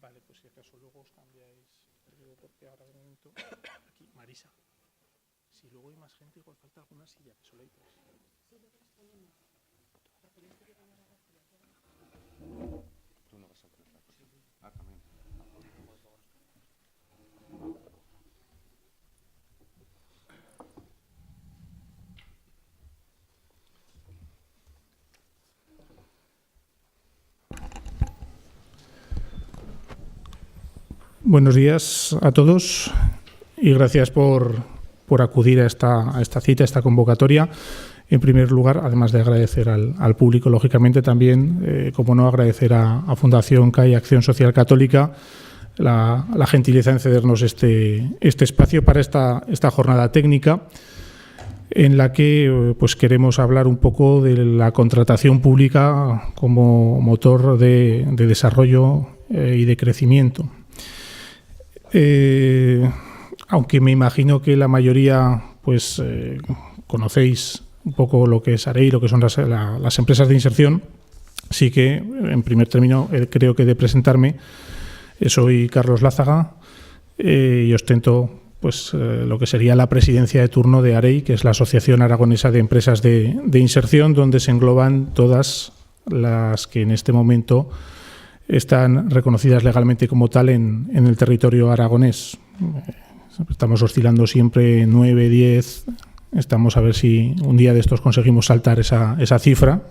Vale, pues si acaso luego os cambiáis, porque ahora de momento aquí, Marisa, si luego hay más gente, igual falta alguna silla, que solo hay 3. Tú no vas a hacer otra cosa. Ah, también. Buenos días a todos y gracias por acudir a esta cita, a esta convocatoria. En primer lugar, además de agradecer al público, lógicamente también, como no, agradecer a Fundación CAI Acción Social Católica la gentileza en cedernos este espacio para esta jornada técnica en la que pues queremos hablar un poco de la contratación pública como motor de desarrollo y de crecimiento. Aunque me imagino que la mayoría pues conocéis un poco lo que es AREI, lo que son las empresas de inserción, sí que en primer término creo que he de presentarme. Soy Carlos Lázaga y ostento pues lo que sería la presidencia de turno de AREI, que es la Asociación Aragonesa de Empresas de Inserción, donde se engloban todas las que en este momento están reconocidas legalmente como tal en el territorio aragonés. Estamos oscilando siempre 9, 10. Estamos a ver si un día de estos conseguimos saltar esa cifra.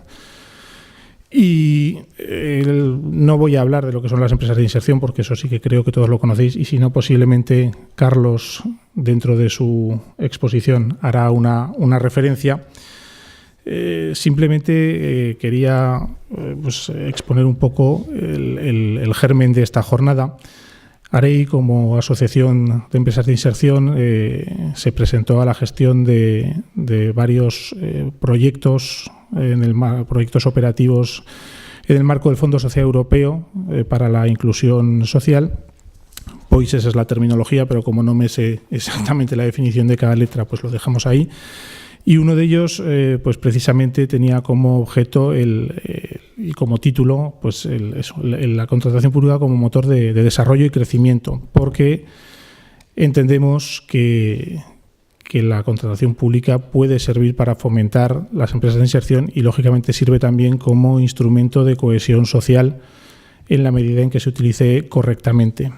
Y no voy a hablar de lo que son las empresas de inserción, porque eso sí que creo que todos lo conocéis, y si no, posiblemente Carlos, dentro de su exposición, hará una referencia. Simplemente quería pues, exponer un poco el germen de esta jornada. AREI, como Asociación de Empresas de Inserción, se presentó a la gestión de varios proyectos, proyectos operativos en el marco del Fondo Social Europeo para la Inclusión Social. POIS, esa es la terminología, pero como no me sé exactamente la definición de cada letra, pues lo dejamos ahí. Y uno de ellos, pues precisamente tenía como objeto y como título, pues la contratación pública como motor de desarrollo y crecimiento, porque entendemos que la contratación pública puede servir para fomentar las empresas de inserción y, lógicamente, sirve también como instrumento de cohesión social en la medida en que se utilice correctamente.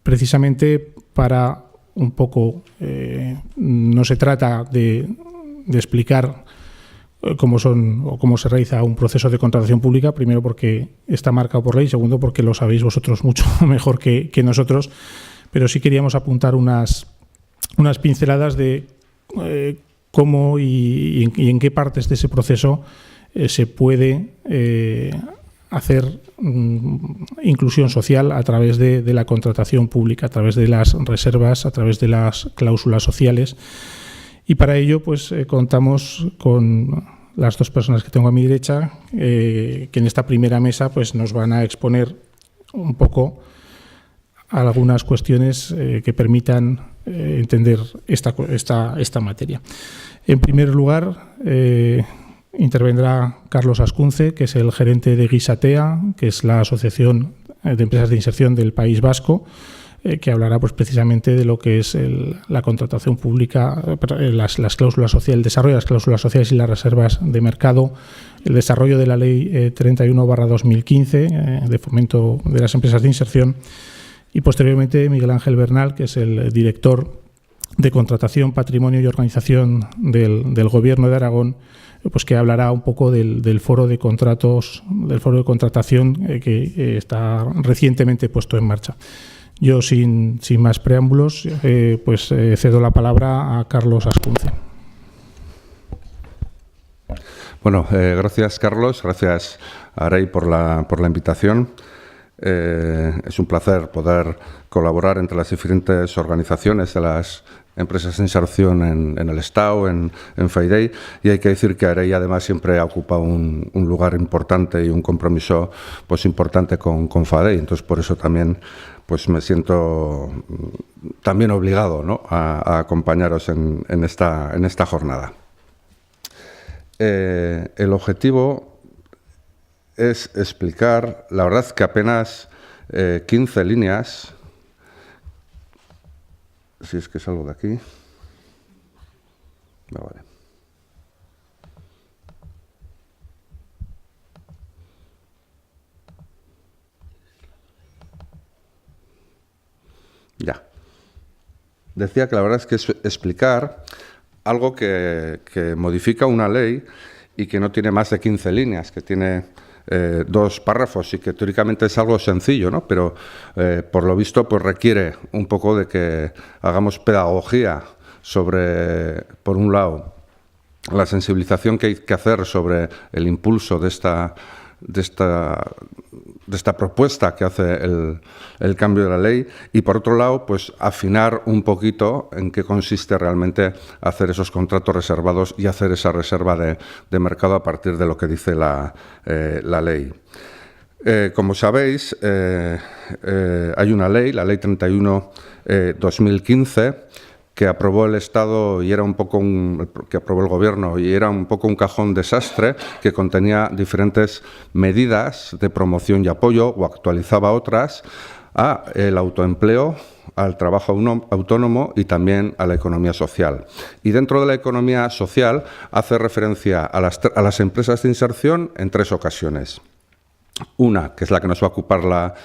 Precisamente para un poco, no se trata de explicar cómo se realiza un proceso de contratación pública, primero porque está marcado por ley, segundo porque lo sabéis vosotros mucho mejor que nosotros, pero sí queríamos apuntar unas pinceladas de cómo y en qué partes de ese proceso se puede hacer inclusión social a través de la contratación pública, a través de las reservas, a través de las cláusulas sociales. Y para ello pues contamos con las dos personas que tengo a mi derecha, que en esta primera mesa pues nos van a exponer un poco algunas cuestiones que permitan entender esta materia. En primer lugar, intervendrá Carlos Ascunce, que es el gerente de Gisatea, que es la Asociación de Empresas de Inserción del País Vasco, que hablará pues precisamente de lo que es la contratación pública, las cláusulas sociales, el desarrollo de las cláusulas sociales y las reservas de mercado, el desarrollo de la Ley 31/2015 de fomento de las empresas de inserción, y posteriormente Miguel Ángel Bernal, que es el director de Contratación, Patrimonio y Organización del Gobierno de Aragón, pues que hablará un poco del foro de contratos, del foro de contratación que está recientemente puesto en marcha. Yo, sin más preámbulos, cedo la palabra a Carlos Ascunce. Bueno, gracias, Carlos. Gracias, AREI, por la invitación. Es un placer poder colaborar entre las diferentes organizaciones de las empresas de inserción en el Estado, en FEIDEI, y hay que decir que AREI además siempre ha ocupado un lugar importante y un compromiso pues importante con FADEI. Entonces, por eso también pues me siento también obligado, ¿no?, a acompañaros en esta jornada. El objetivo es explicar, la verdad que apenas 15 líneas. Si es que salgo de aquí. Vale. Ya. Decía que la verdad es que es explicar algo que modifica una ley y que no tiene más de 15 líneas, que tiene 2 párrafos y que teóricamente es algo sencillo, ¿no? Pero por lo visto pues requiere un poco de que hagamos pedagogía sobre, por un lado, la sensibilización que hay que hacer sobre el impulso de esta propuesta que hace el cambio de la ley y, por otro lado, pues afinar un poquito en qué consiste realmente hacer esos contratos reservados y hacer esa reserva de mercado a partir de lo que dice la ley. Como sabéis, hay una ley, la Ley 31/2015, que aprobó el Estado y era un poco que aprobó el Gobierno y era un poco un cajón desastre que contenía diferentes medidas de promoción y apoyo o actualizaba otras a el autoempleo, al trabajo autónomo y también a la economía social. Y dentro de la economía social hace referencia a las empresas de inserción en 3 ocasiones. Una, que es la que nos va a ocupar la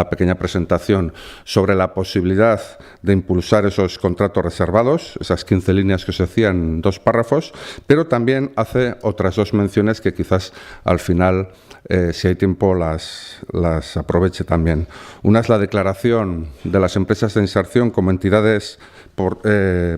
pequeña presentación, sobre la posibilidad de impulsar esos contratos reservados, esas 15 líneas que os decía en 2 párrafos, pero también hace otras 2 menciones que quizás al final, si hay tiempo, las aproveche también. Una es la declaración de las empresas de inserción como entidades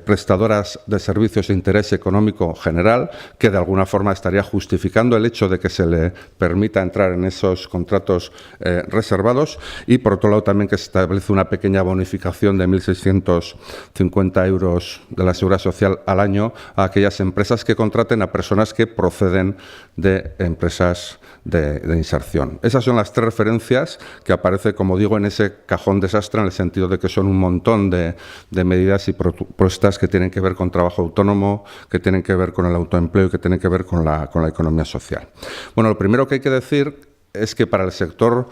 prestadoras de servicios de interés económico general, que de alguna forma estaría justificando el hecho de que se le permita entrar en esos contratos reservados, y por otro lado también que se establece una pequeña bonificación de 1.650 euros de la Seguridad Social al año a aquellas empresas que contraten a personas que proceden de empresas de inserción. Esas son las 3 referencias que aparece, como digo, en ese cajón desastre, en el sentido de que son un montón de medidas y propuestas que tienen que ver con trabajo autónomo, que tienen que ver con el autoempleo y que tienen que ver con la economía social. Bueno, lo primero que hay que decir es que para el sector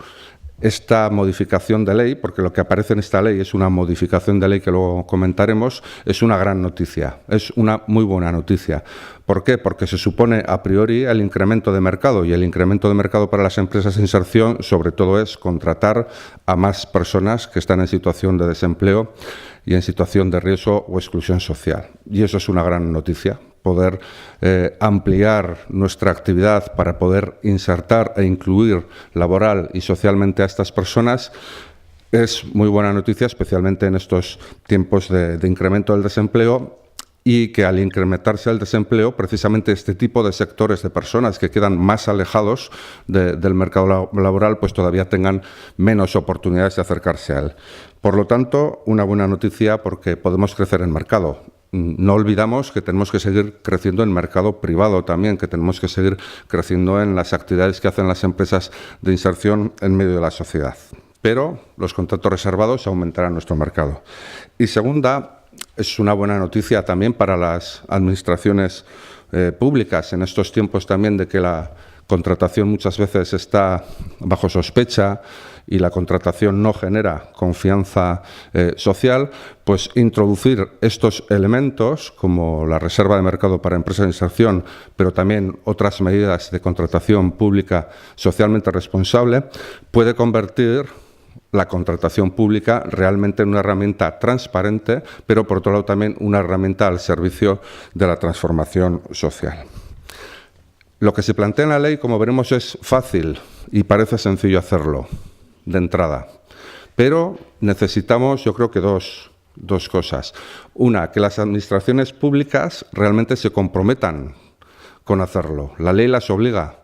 esta modificación de ley, porque lo que aparece en esta ley es una modificación de ley que luego comentaremos, es una gran noticia, es una muy buena noticia. ¿Por qué? Porque se supone a priori el incremento de mercado, y el incremento de mercado para las empresas de inserción sobre todo es contratar a más personas que están en situación de desempleo y en situación de riesgo o exclusión social. Y eso es una gran noticia. Poder ampliar nuestra actividad para poder insertar e incluir laboral y socialmente a estas personas es muy buena noticia, especialmente en estos tiempos de incremento del desempleo, y que al incrementarse el desempleo, precisamente este tipo de sectores de personas que quedan más alejados del mercado laboral, pues todavía tengan menos oportunidades de acercarse a él. Por lo tanto, una buena noticia porque podemos crecer en mercado. No olvidamos que tenemos que seguir creciendo en mercado privado también, que tenemos que seguir creciendo en las actividades que hacen las empresas de inserción en medio de la sociedad. Pero los contratos reservados aumentarán nuestro mercado. Y segunda, es una buena noticia también para las administraciones públicas en estos tiempos también de que la contratación muchas veces está bajo sospecha y la contratación no genera confianza social, pues introducir estos elementos como la reserva de mercado para empresas de inserción, pero también otras medidas de contratación pública socialmente responsable, puede convertir la contratación pública realmente en una herramienta transparente, pero por otro lado también una herramienta al servicio de la transformación social. Lo que se plantea en la ley, como veremos, es fácil y parece sencillo hacerlo de entrada, pero necesitamos, yo creo que dos cosas. Una, que las administraciones públicas realmente se comprometan con hacerlo. La ley las obliga,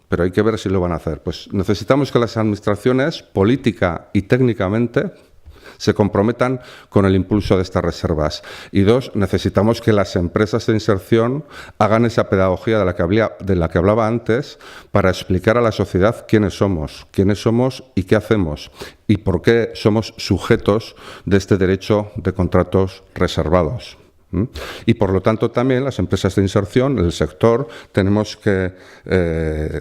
pero hay que ver si lo van a hacer. Pues necesitamos que las administraciones, política y técnicamente, se comprometan con el impulso de estas reservas. Y dos, necesitamos que las empresas de inserción hagan esa pedagogía de la que hablaba antes para explicar a la sociedad quiénes somos y qué hacemos y por qué somos sujetos de este derecho de contratos reservados. Y por lo tanto también las empresas de inserción, el sector, tenemos que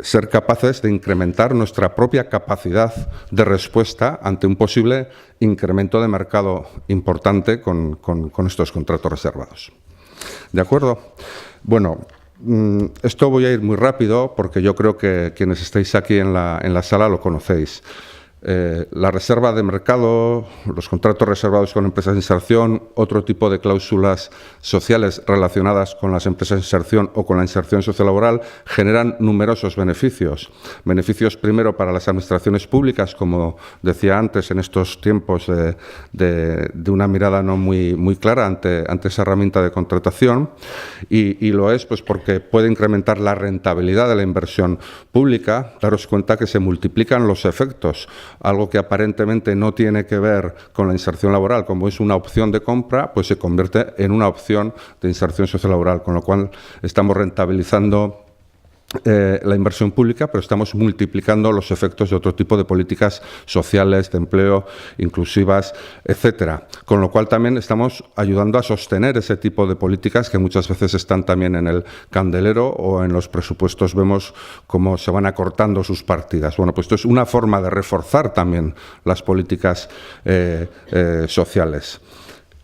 ser capaces de incrementar nuestra propia capacidad de respuesta ante un posible incremento de mercado importante con estos contratos reservados. ¿De acuerdo? Bueno, esto voy a ir muy rápido porque yo creo que quienes estáis aquí en la sala lo conocéis. La reserva de mercado, los contratos reservados con empresas de inserción, otro tipo de cláusulas sociales relacionadas con las empresas de inserción o con la inserción sociolaboral generan numerosos beneficios. Beneficios primero para las administraciones públicas, como decía antes, en estos tiempos de una mirada no muy clara ante esa herramienta de contratación, y lo es pues porque puede incrementar la rentabilidad de la inversión pública. Daros cuenta que se multiplican los efectos. Algo que aparentemente no tiene que ver con la inserción laboral, como es una opción de compra, pues se convierte en una opción de inserción sociolaboral, con lo cual estamos rentabilizando la inversión pública, pero estamos multiplicando los efectos de otro tipo de políticas sociales, de empleo, inclusivas, etcétera. Con lo cual también estamos ayudando a sostener ese tipo de políticas que muchas veces están también en el candelero o en los presupuestos vemos cómo se van acortando sus partidas. Bueno, pues esto es una forma de reforzar también las políticas sociales.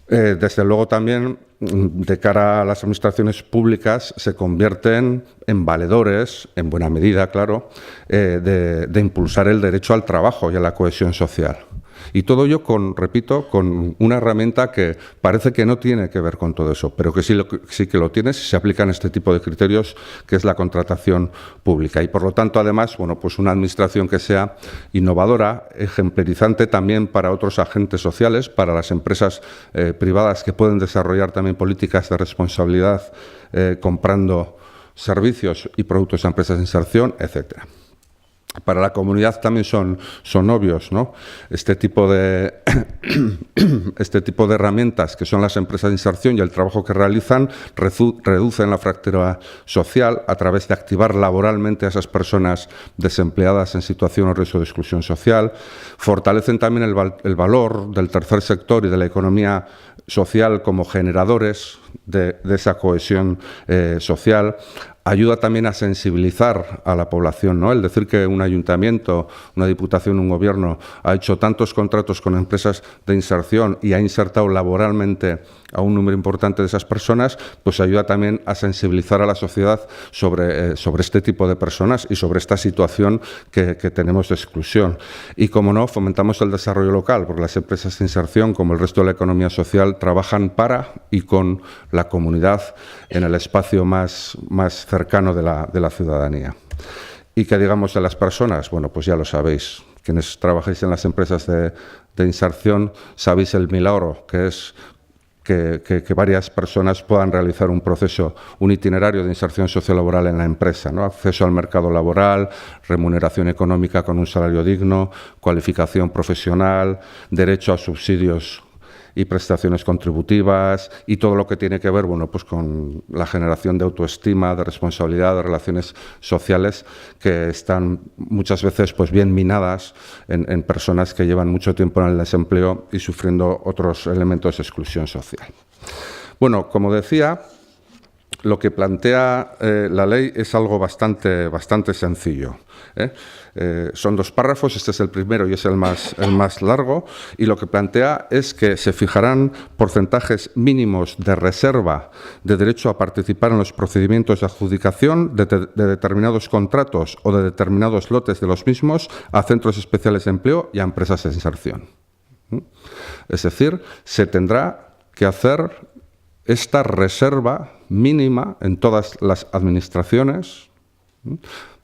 Desde luego también, de cara a las administraciones públicas, se convierten en valedores, en buena medida, claro, de impulsar el derecho al trabajo y a la cohesión social. Y todo ello repito, con una herramienta que parece que no tiene que ver con todo eso, pero que sí que lo tiene si se aplican este tipo de criterios, que es la contratación pública. Y por lo tanto, además, bueno, pues una administración que sea innovadora, ejemplarizante también para otros agentes sociales, para las empresas privadas que pueden desarrollar también políticas de responsabilidad comprando servicios y productos a empresas de inserción, etcétera. Para la comunidad también son obvios, ¿no? Este tipo de herramientas que son las empresas de inserción y el trabajo que realizan reducen la fractura social a través de activar laboralmente a esas personas desempleadas en situación o riesgo de exclusión social, fortalecen también el valor del tercer sector y de la economía social como generadores de esa cohesión social. Ayuda también a sensibilizar a la población, ¿no? El decir que un ayuntamiento, una diputación, un gobierno ha hecho tantos contratos con empresas de inserción y ha insertado laboralmente a un número importante de esas personas, pues ayuda también a sensibilizar a la sociedad sobre este tipo de personas y sobre esta situación que tenemos de exclusión. Y, como no, fomentamos el desarrollo local, porque las empresas de inserción, como el resto de la economía social, trabajan para y con la comunidad en el espacio más cercano de la ciudadanía. ¿Y qué digamos de las personas? Bueno, pues ya lo sabéis. Quienes trabajáis en las empresas de inserción sabéis el milagro que es que varias personas puedan realizar un itinerario de inserción sociolaboral en la empresa, ¿no? Acceso al mercado laboral, remuneración económica con un salario digno, cualificación profesional, derecho a subsidios y prestaciones contributivas y todo lo que tiene que ver, bueno, pues con la generación de autoestima, de responsabilidad, de relaciones sociales que están muchas veces pues bien minadas en personas que llevan mucho tiempo en el desempleo y sufriendo otros elementos de exclusión social. Bueno, como decía, lo que plantea la ley es algo bastante sencillo, son 2 párrafos, este es el primero y es el más largo, y lo que plantea es que se fijarán porcentajes mínimos de reserva de derecho a participar en los procedimientos de adjudicación de determinados contratos o de determinados lotes de los mismos a centros especiales de empleo y a empresas de inserción. Es decir, se tendrá que hacer esta reserva mínima en todas las administraciones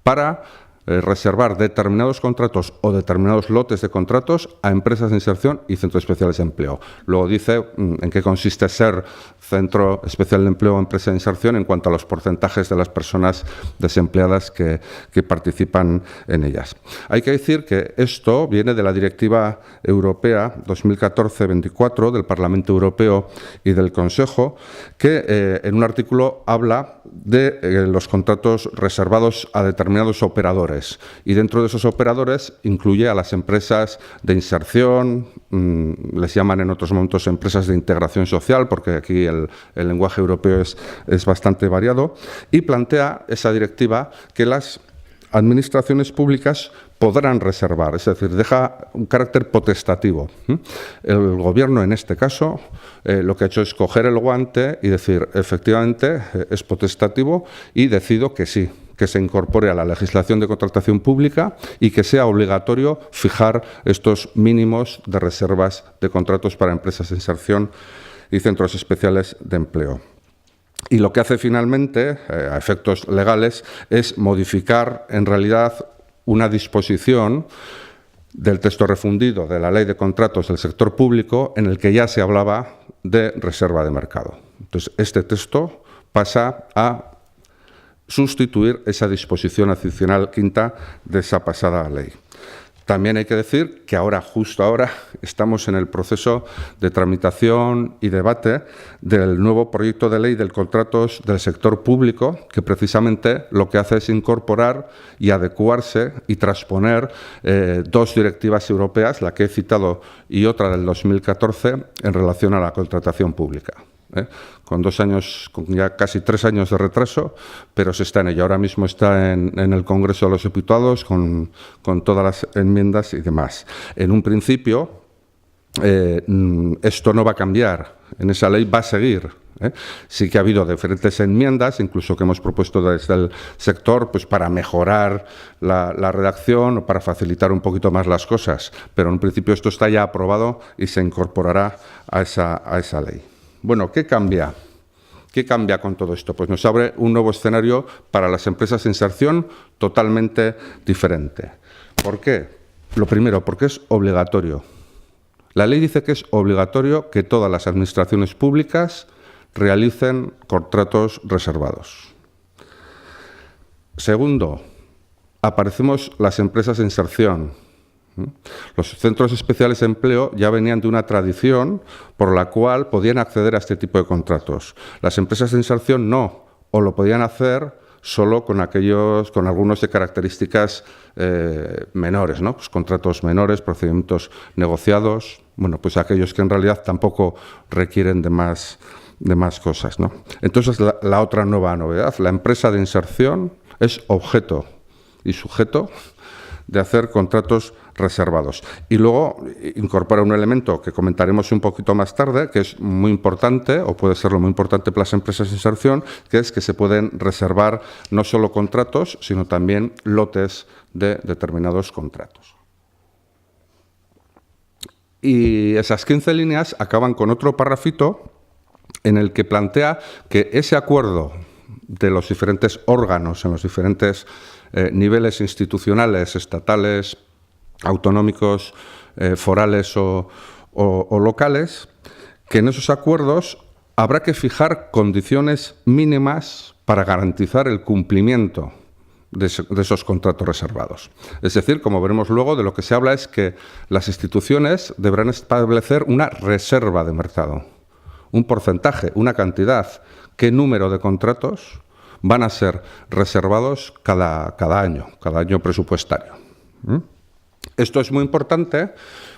para reservar determinados contratos o determinados lotes de contratos a empresas de inserción y centros especiales de empleo. Luego dice en qué consiste ser centro especial de empleo o empresa de inserción en cuanto a los porcentajes de las personas desempleadas que participan en ellas. Hay que decir que esto viene de la Directiva Europea 2014-24 del Parlamento Europeo y del Consejo, que en un artículo habla de los contratos reservados a determinados operadores. operadores. Y dentro de esos operadores incluye a las empresas de inserción, les llaman en otros momentos empresas de integración social, porque aquí el lenguaje europeo es bastante variado, y plantea esa directiva que las administraciones públicas podrán reservar, es decir, deja un carácter potestativo. El Gobierno, en este caso, lo que ha hecho es coger el guante y decir, efectivamente, es potestativo y decido que sí, que se incorpore a la legislación de contratación pública y que sea obligatorio fijar estos mínimos de reservas de contratos para empresas de inserción y centros especiales de empleo. Y lo que hace finalmente, a efectos legales, es modificar en realidad una disposición del texto refundido de la Ley de Contratos del Sector Público en el que ya se hablaba de reserva de mercado. Entonces, este texto pasa a sustituir esa disposición adicional quinta de esa pasada ley. También hay que decir que justo ahora, estamos en el proceso de tramitación y debate del nuevo proyecto de ley de contratos del sector público, que precisamente lo que hace es incorporar y adecuarse y transponer dos directivas europeas, la que he citado y otra del 2014, en relación a la contratación pública. Con ya casi 3 años de retraso, pero se está en ello. Ahora mismo está en el Congreso de los Diputados con todas las enmiendas y demás. En un principio, esto no va a cambiar. En esa ley va a seguir. Sí que ha habido diferentes enmiendas, incluso que hemos propuesto desde el sector, pues para mejorar la redacción o para facilitar un poquito más las cosas. Pero en un principio esto está ya aprobado y se incorporará a esa ley. Bueno, ¿qué cambia? ¿Qué cambia con todo esto? Pues nos abre un nuevo escenario para las empresas de inserción totalmente diferente. ¿Por qué? Lo primero, porque es obligatorio. La ley dice que es obligatorio que todas las administraciones públicas realicen contratos reservados. Segundo, aparecemos las empresas de inserción. Los centros especiales de empleo ya venían de una tradición por la cual podían acceder a este tipo de contratos. Las empresas de inserción no, o lo podían hacer solo con algunos de características menores, ¿no? Pues contratos menores, procedimientos negociados, bueno, pues aquellos que en realidad tampoco requieren de más cosas, ¿no? Entonces, la otra nueva novedad, la empresa de inserción es objeto y sujeto de hacer contratos reservados. Y luego incorpora un elemento que comentaremos un poquito más tarde, que es muy importante, o puede ser lo muy importante para las empresas de inserción, que es que se pueden reservar no solo contratos, sino también lotes de determinados contratos. Y esas 15 líneas acaban con otro parrafito en el que plantea que ese acuerdo de los diferentes órganos en los diferentes niveles institucionales, estatales, autonómicos, forales o locales, que en esos acuerdos habrá que fijar condiciones mínimas para garantizar el cumplimiento de esos contratos reservados. Es decir, como veremos luego, de lo que se habla es que las instituciones deberán establecer una reserva de mercado, un porcentaje, una cantidad, qué número de contratos van a ser reservados cada año presupuestario. Esto es muy importante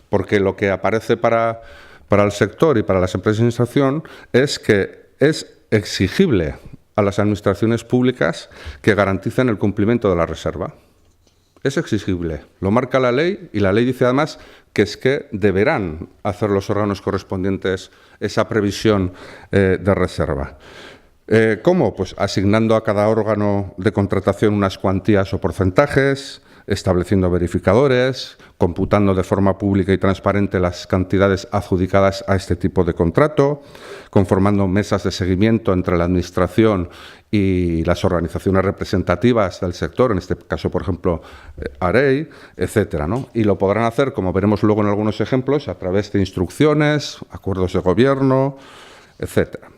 porque lo que aparece para el sector y para las empresas de inserción es que es exigible a las administraciones públicas que garanticen el cumplimiento de la reserva. Es exigible, lo marca la ley, y la ley dice además que es que deberán hacer los órganos correspondientes esa previsión de reserva. ¿Cómo? Pues asignando a cada órgano de contratación unas cuantías o porcentajes, estableciendo verificadores, computando de forma pública y transparente las cantidades adjudicadas a este tipo de contrato, conformando mesas de seguimiento entre la Administración y las organizaciones representativas del sector, en este caso, por ejemplo, AREI, etcétera, ¿no? Y lo podrán hacer, como veremos luego en algunos ejemplos, a través de instrucciones, acuerdos de gobierno, etcétera.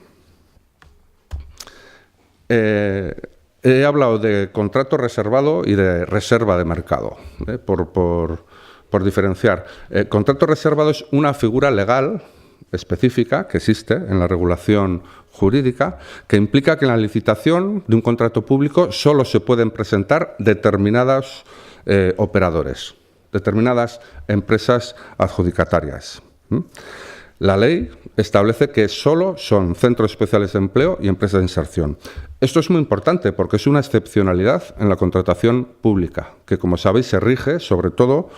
He hablado de contrato reservado y de reserva de mercado, por diferenciar. Contrato reservado es una figura legal específica que existe en la regulación jurídica que implica que en la licitación de un contrato público solo se pueden presentar determinados operadores, determinadas empresas adjudicatarias. La ley establece que solo son centros especiales de empleo y empresas de inserción. Esto es muy importante porque es una excepcionalidad en la contratación pública, que, como sabéis, se rige sobre todo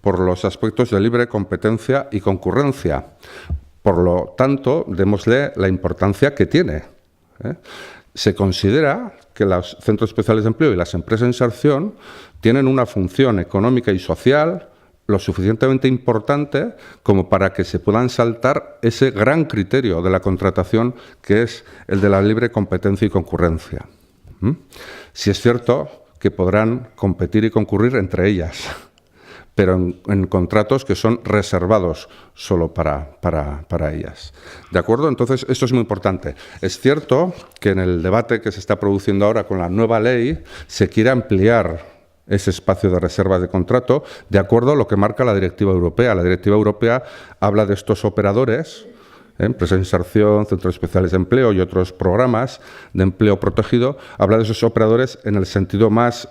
por los aspectos de libre competencia y concurrencia. Por lo tanto, démosle la importancia que tiene. Se considera que los centros especiales de empleo y las empresas de inserción tienen una función económica y social lo suficientemente importante como para que se puedan saltar ese gran criterio de la contratación que es el de la libre competencia y concurrencia. Sí es cierto que podrán competir y concurrir entre ellas, pero en contratos que son reservados solo para ellas. ¿De acuerdo? Entonces, esto es muy importante. Es cierto que en el debate que se está produciendo ahora con la nueva ley se quiere ampliar ese espacio de reservas de contrato de acuerdo a lo que marca la Directiva Europea. La Directiva Europea habla de estos operadores, empresas de inserción, centros especiales de empleo y otros programas de empleo protegido, habla de esos operadores en el sentido más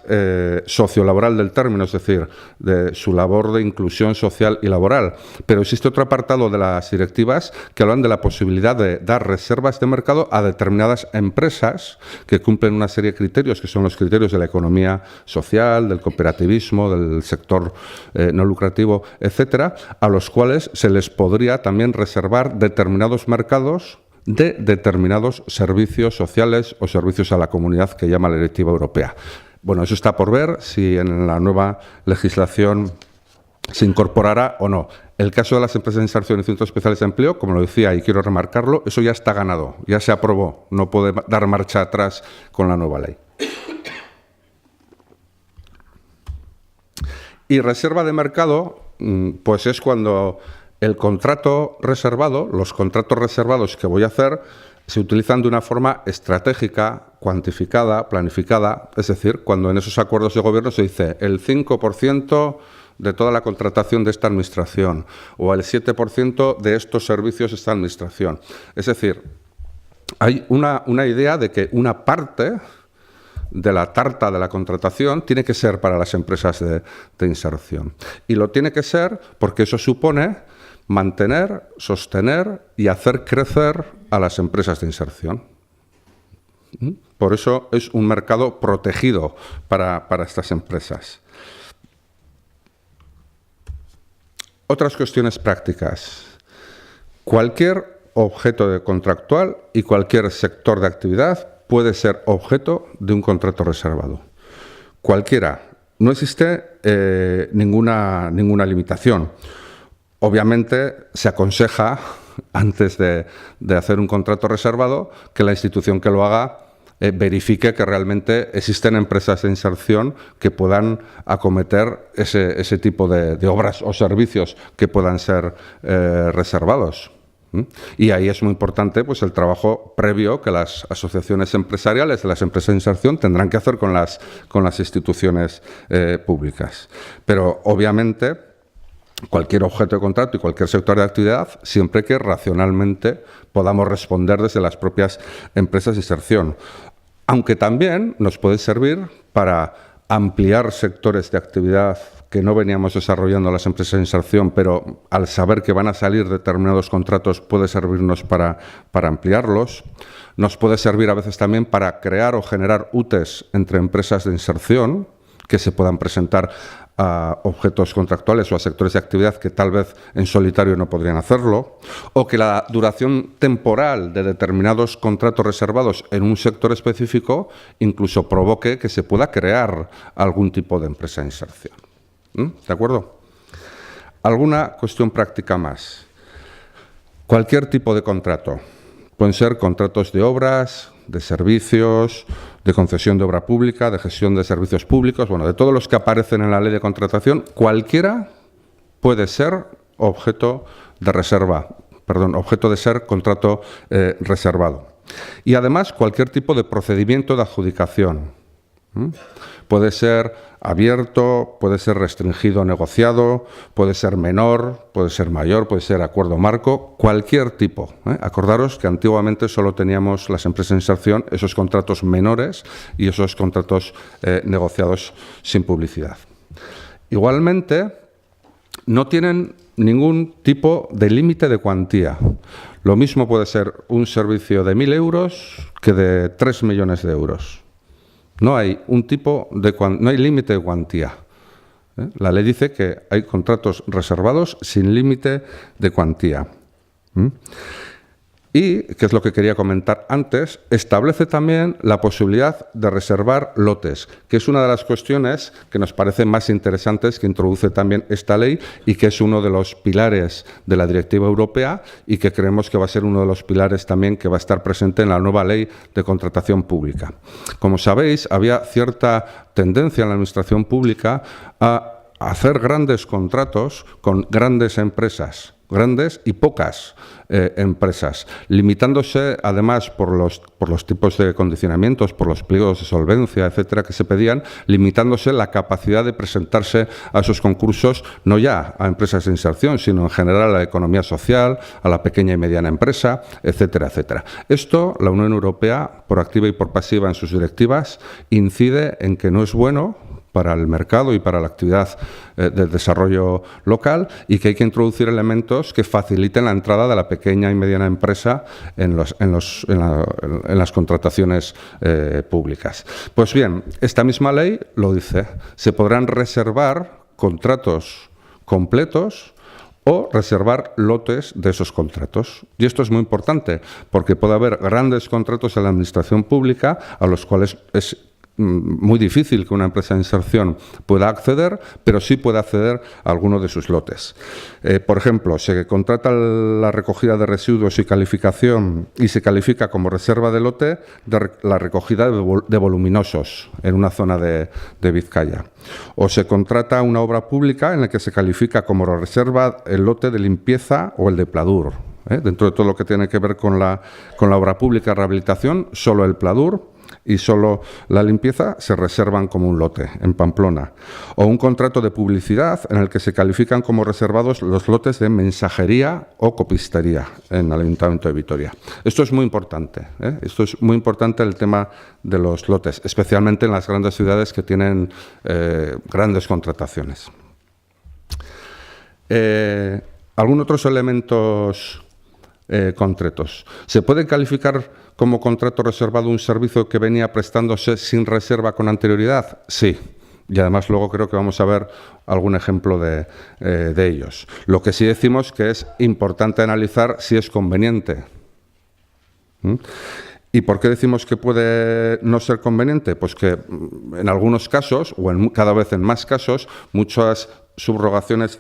sociolaboral del término, es decir, de su labor de inclusión social y laboral. Pero existe otro apartado de las directivas que hablan de la posibilidad de dar reservas de mercado a determinadas empresas que cumplen una serie de criterios, que son los criterios de la economía social, del cooperativismo, del sector no lucrativo, etcétera, a los cuales se les podría también reservar determinados mercados de determinados servicios sociales o servicios a la comunidad que llama la Directiva Europea. Bueno, eso está por ver si en la nueva legislación se incorporará o no. El caso de las empresas de inserción y centros especiales de empleo, como lo decía y quiero remarcarlo, eso ya está ganado, ya se aprobó, no puede dar marcha atrás con la nueva ley. Y reserva de mercado, pues es cuando el contrato reservado, los contratos reservados que voy a hacer, se utilizan de una forma estratégica, cuantificada, planificada, es decir, cuando en esos acuerdos de gobierno se dice el 5% de toda la contratación de esta administración o el 7% de estos servicios de esta administración. Es decir, hay una idea de que una parte de la tarta de la contratación tiene que ser para las empresas de inserción. Y lo tiene que ser porque eso supone mantener, sostener y hacer crecer a las empresas de inserción. Por eso es un mercado protegido para estas empresas. Otras cuestiones prácticas. Cualquier objeto contractual y cualquier sector de actividad puede ser objeto de un contrato reservado. Cualquiera. No existe ninguna limitación. Obviamente, se aconseja, antes de hacer un contrato reservado, que la institución que lo haga verifique que realmente existen empresas de inserción que puedan acometer ese tipo de obras o servicios que puedan ser reservados. Y ahí es muy importante pues, el trabajo previo que las asociaciones empresariales de las empresas de inserción tendrán que hacer con las instituciones públicas. Pero, obviamente, cualquier objeto de contrato y cualquier sector de actividad, siempre que racionalmente podamos responder desde las propias empresas de inserción. Aunque también nos puede servir para ampliar sectores de actividad que no veníamos desarrollando las empresas de inserción, pero al saber que van a salir determinados contratos puede servirnos para ampliarlos. Nos puede servir a veces también para crear o generar UTEs entre empresas de inserción que se puedan presentar a objetos contractuales o a sectores de actividad que tal vez en solitario no podrían hacerlo, o que la duración temporal de determinados contratos reservados en un sector específico incluso provoque que se pueda crear algún tipo de empresa de inserción. ¿De acuerdo? ¿Alguna cuestión práctica más? Cualquier tipo de contrato. Pueden ser contratos de obras, de servicios, de concesión de obra pública, de gestión de servicios públicos, bueno, de todos los que aparecen en la ley de contratación, cualquiera puede ser objeto de ser contrato reservado. Y además cualquier tipo de procedimiento de adjudicación. Puede ser abierto, puede ser restringido o negociado, puede ser menor, puede ser mayor, puede ser acuerdo marco, cualquier tipo. Acordaros que antiguamente solo teníamos las empresas de inserción esos contratos menores y esos contratos negociados sin publicidad. Igualmente, no tienen ningún tipo de límite de cuantía. Lo mismo puede ser un servicio de 1.000 euros que de 3 millones de euros. No hay no hay límite de cuantía. La ley dice que hay contratos reservados sin límite de cuantía. Y, que es lo que quería comentar antes, establece también la posibilidad de reservar lotes, que es una de las cuestiones que nos parecen más interesantes que introduce también esta ley y que es uno de los pilares de la directiva europea y que creemos que va a ser uno de los pilares también que va a estar presente en la nueva ley de contratación pública. Como sabéis, había cierta tendencia en la administración pública a hacer grandes contratos con grandes empresas, grandes y pocas empresas, limitándose además por los tipos de condicionamientos, por los pliegos de solvencia, etcétera, que se pedían, limitándose la capacidad de presentarse a esos concursos, no ya a empresas de inserción, sino en general a la economía social, a la pequeña y mediana empresa, etcétera, etcétera. Esto, la Unión Europea, por activa y por pasiva en sus directivas, incide en que no es bueno para el mercado y para la actividad de desarrollo local y que hay que introducir elementos que faciliten la entrada de la pequeña y mediana empresa en las contrataciones públicas. Pues bien, esta misma ley lo dice, se podrán reservar contratos completos o reservar lotes de esos contratos. Y esto es muy importante porque puede haber grandes contratos en la administración pública a los cuales es muy difícil que una empresa de inserción pueda acceder, pero sí puede acceder a alguno de sus lotes. Por ejemplo, se contrata la recogida de residuos y calificación y se califica como reserva de lote la recogida de voluminosos en una zona de Vizcaya. O se contrata una obra pública en la que se califica como reserva el lote de limpieza o el de pladur. Dentro de todo lo que tiene que ver con la obra pública de rehabilitación, solo el pladur y solo la limpieza se reservan como un lote en Pamplona. O un contrato de publicidad en el que se califican como reservados los lotes de mensajería o copistería en el Ayuntamiento de Vitoria. Esto es muy importante, Esto es muy importante el tema de los lotes, especialmente en las grandes ciudades que tienen grandes contrataciones. Algunos otros elementos concretos. ¿Se puede calificar como contrato reservado un servicio que venía prestándose sin reserva con anterioridad? Sí. Y además luego creo que vamos a ver algún ejemplo de ellos. Lo que sí decimos que es importante analizar si es conveniente. ¿Y por qué decimos que puede no ser conveniente? Pues que en algunos casos, o cada vez en más casos, muchas subrogaciones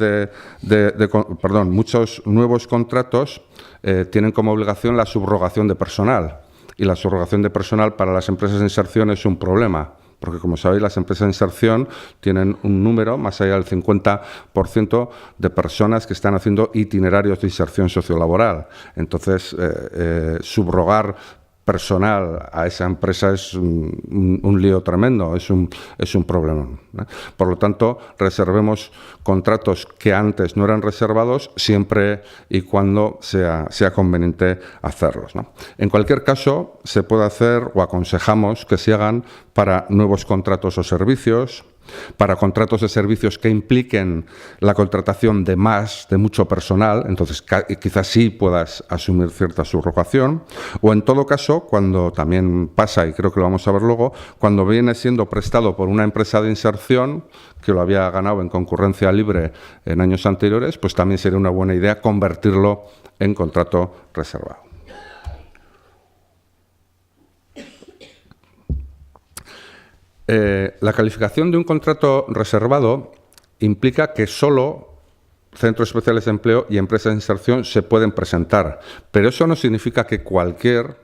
muchos nuevos contratos tienen como obligación la subrogación de personal. Y la subrogación de personal para las empresas de inserción es un problema, porque como sabéis las empresas de inserción tienen un número, más allá del 50% de personas que están haciendo itinerarios de inserción sociolaboral. Entonces, subrogar personal a esa empresa es un lío tremendo, es un problema. Por lo tanto, reservemos contratos que antes no eran reservados siempre y cuando sea conveniente hacerlos, ¿no? En cualquier caso, se puede hacer o aconsejamos que se hagan para nuevos contratos o servicios, para contratos de servicios que impliquen la contratación de mucho personal, entonces quizás sí puedas asumir cierta subrogación, o en todo caso, cuando también pasa, y creo que lo vamos a ver luego, cuando viene siendo prestado por una empresa de inserción que lo había ganado en concurrencia libre en años anteriores, pues también sería una buena idea convertirlo en contrato reservado. La calificación de un contrato reservado implica que solo centros especiales de empleo y empresas de inserción se pueden presentar, pero eso no significa que cualquier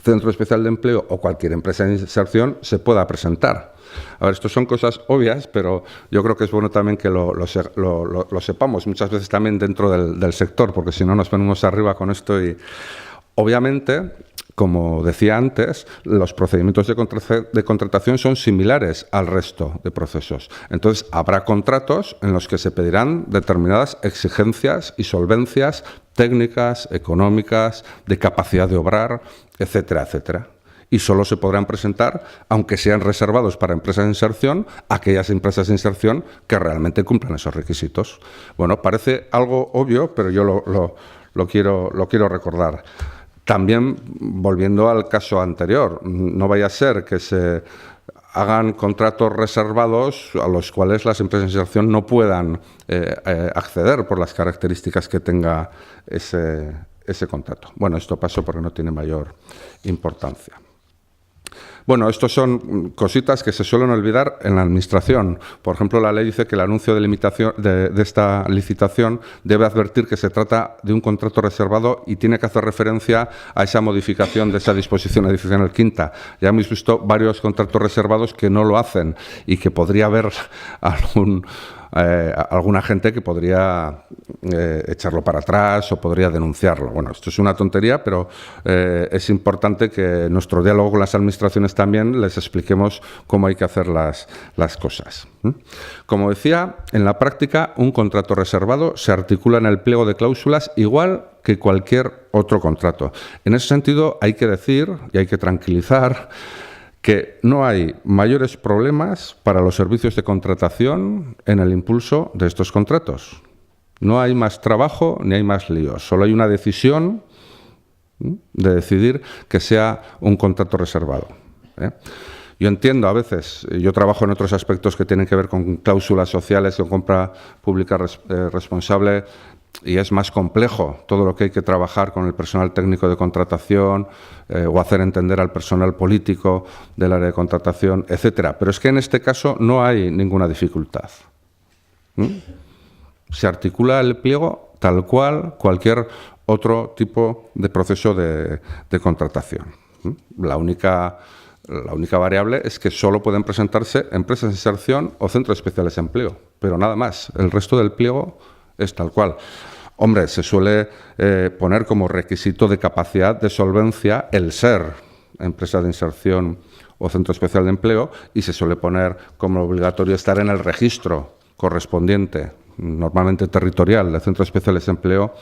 centro especial de empleo o cualquier empresa de inserción se pueda presentar. A ver, esto son cosas obvias, pero yo creo que es bueno también que lo sepamos, muchas veces también dentro del sector, porque si no nos venimos arriba con esto y, obviamente, como decía antes, los procedimientos de contratación son similares al resto de procesos. Entonces, habrá contratos en los que se pedirán determinadas exigencias y solvencias técnicas, económicas, de capacidad de obrar, etcétera, etcétera. Y solo se podrán presentar, aunque sean reservados para empresas de inserción, aquellas empresas de inserción que realmente cumplan esos requisitos. Bueno, parece algo obvio, pero yo lo quiero recordar. También, volviendo al caso anterior, no vaya a ser que se hagan contratos reservados a los cuales las empresas de inserción no puedan acceder por las características que tenga ese contrato. Bueno, esto pasó porque no tiene mayor importancia. Bueno, estos son cositas que se suelen olvidar en la Administración. Por ejemplo, la ley dice que el anuncio de esta licitación debe advertir que se trata de un contrato reservado y tiene que hacer referencia a esa modificación de esa disposición adicional quinta. Ya hemos visto varios contratos reservados que no lo hacen y que podría haber alguna gente que podría echarlo para atrás o podría denunciarlo. Bueno, esto es una tontería, pero es importante que en nuestro diálogo con las administraciones también les expliquemos cómo hay que hacer las cosas. Como decía, en la práctica un contrato reservado se articula en el pliego de cláusulas igual que cualquier otro contrato. En ese sentido hay que decir y hay que tranquilizar que no hay mayores problemas para los servicios de contratación en el impulso de estos contratos. No hay más trabajo ni hay más líos. Solo hay una decisión de decidir que sea un contrato reservado. Yo entiendo a veces, yo trabajo en otros aspectos que tienen que ver con cláusulas sociales, con compra pública responsable, y es más complejo todo lo que hay que trabajar con el personal técnico de contratación o hacer entender al personal político del área de contratación, etcétera. Pero es que en este caso no hay ninguna dificultad. Se articula el pliego tal cual cualquier otro tipo de proceso de contratación. La única variable es que solo pueden presentarse empresas de inserción o centros especiales de empleo, pero nada más. El resto del pliego es tal cual. Hombre, se suele poner como requisito de capacidad de solvencia el ser empresa de inserción o centro especial de empleo y se suele poner como obligatorio estar en el registro correspondiente, normalmente territorial, de centros especiales de empleo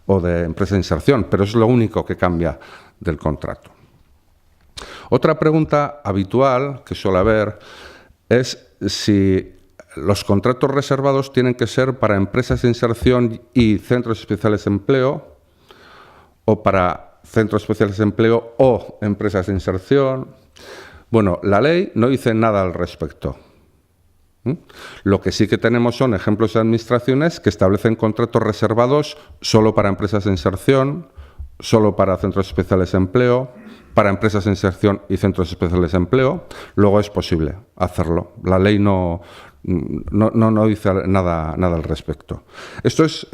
o de empresa de inserción, pero es lo único que cambia del contrato. Otra pregunta habitual que suele haber es si los contratos reservados tienen que ser para empresas de inserción y centros especiales de empleo o para centros especiales de empleo o empresas de inserción. Bueno, la ley no dice nada al respecto. Lo que sí que tenemos son ejemplos de administraciones que establecen contratos reservados solo para empresas de inserción, solo para centros especiales de empleo, para empresas de inserción y centros especiales de empleo. Luego es posible hacerlo. La ley no dice nada al respecto. Esto es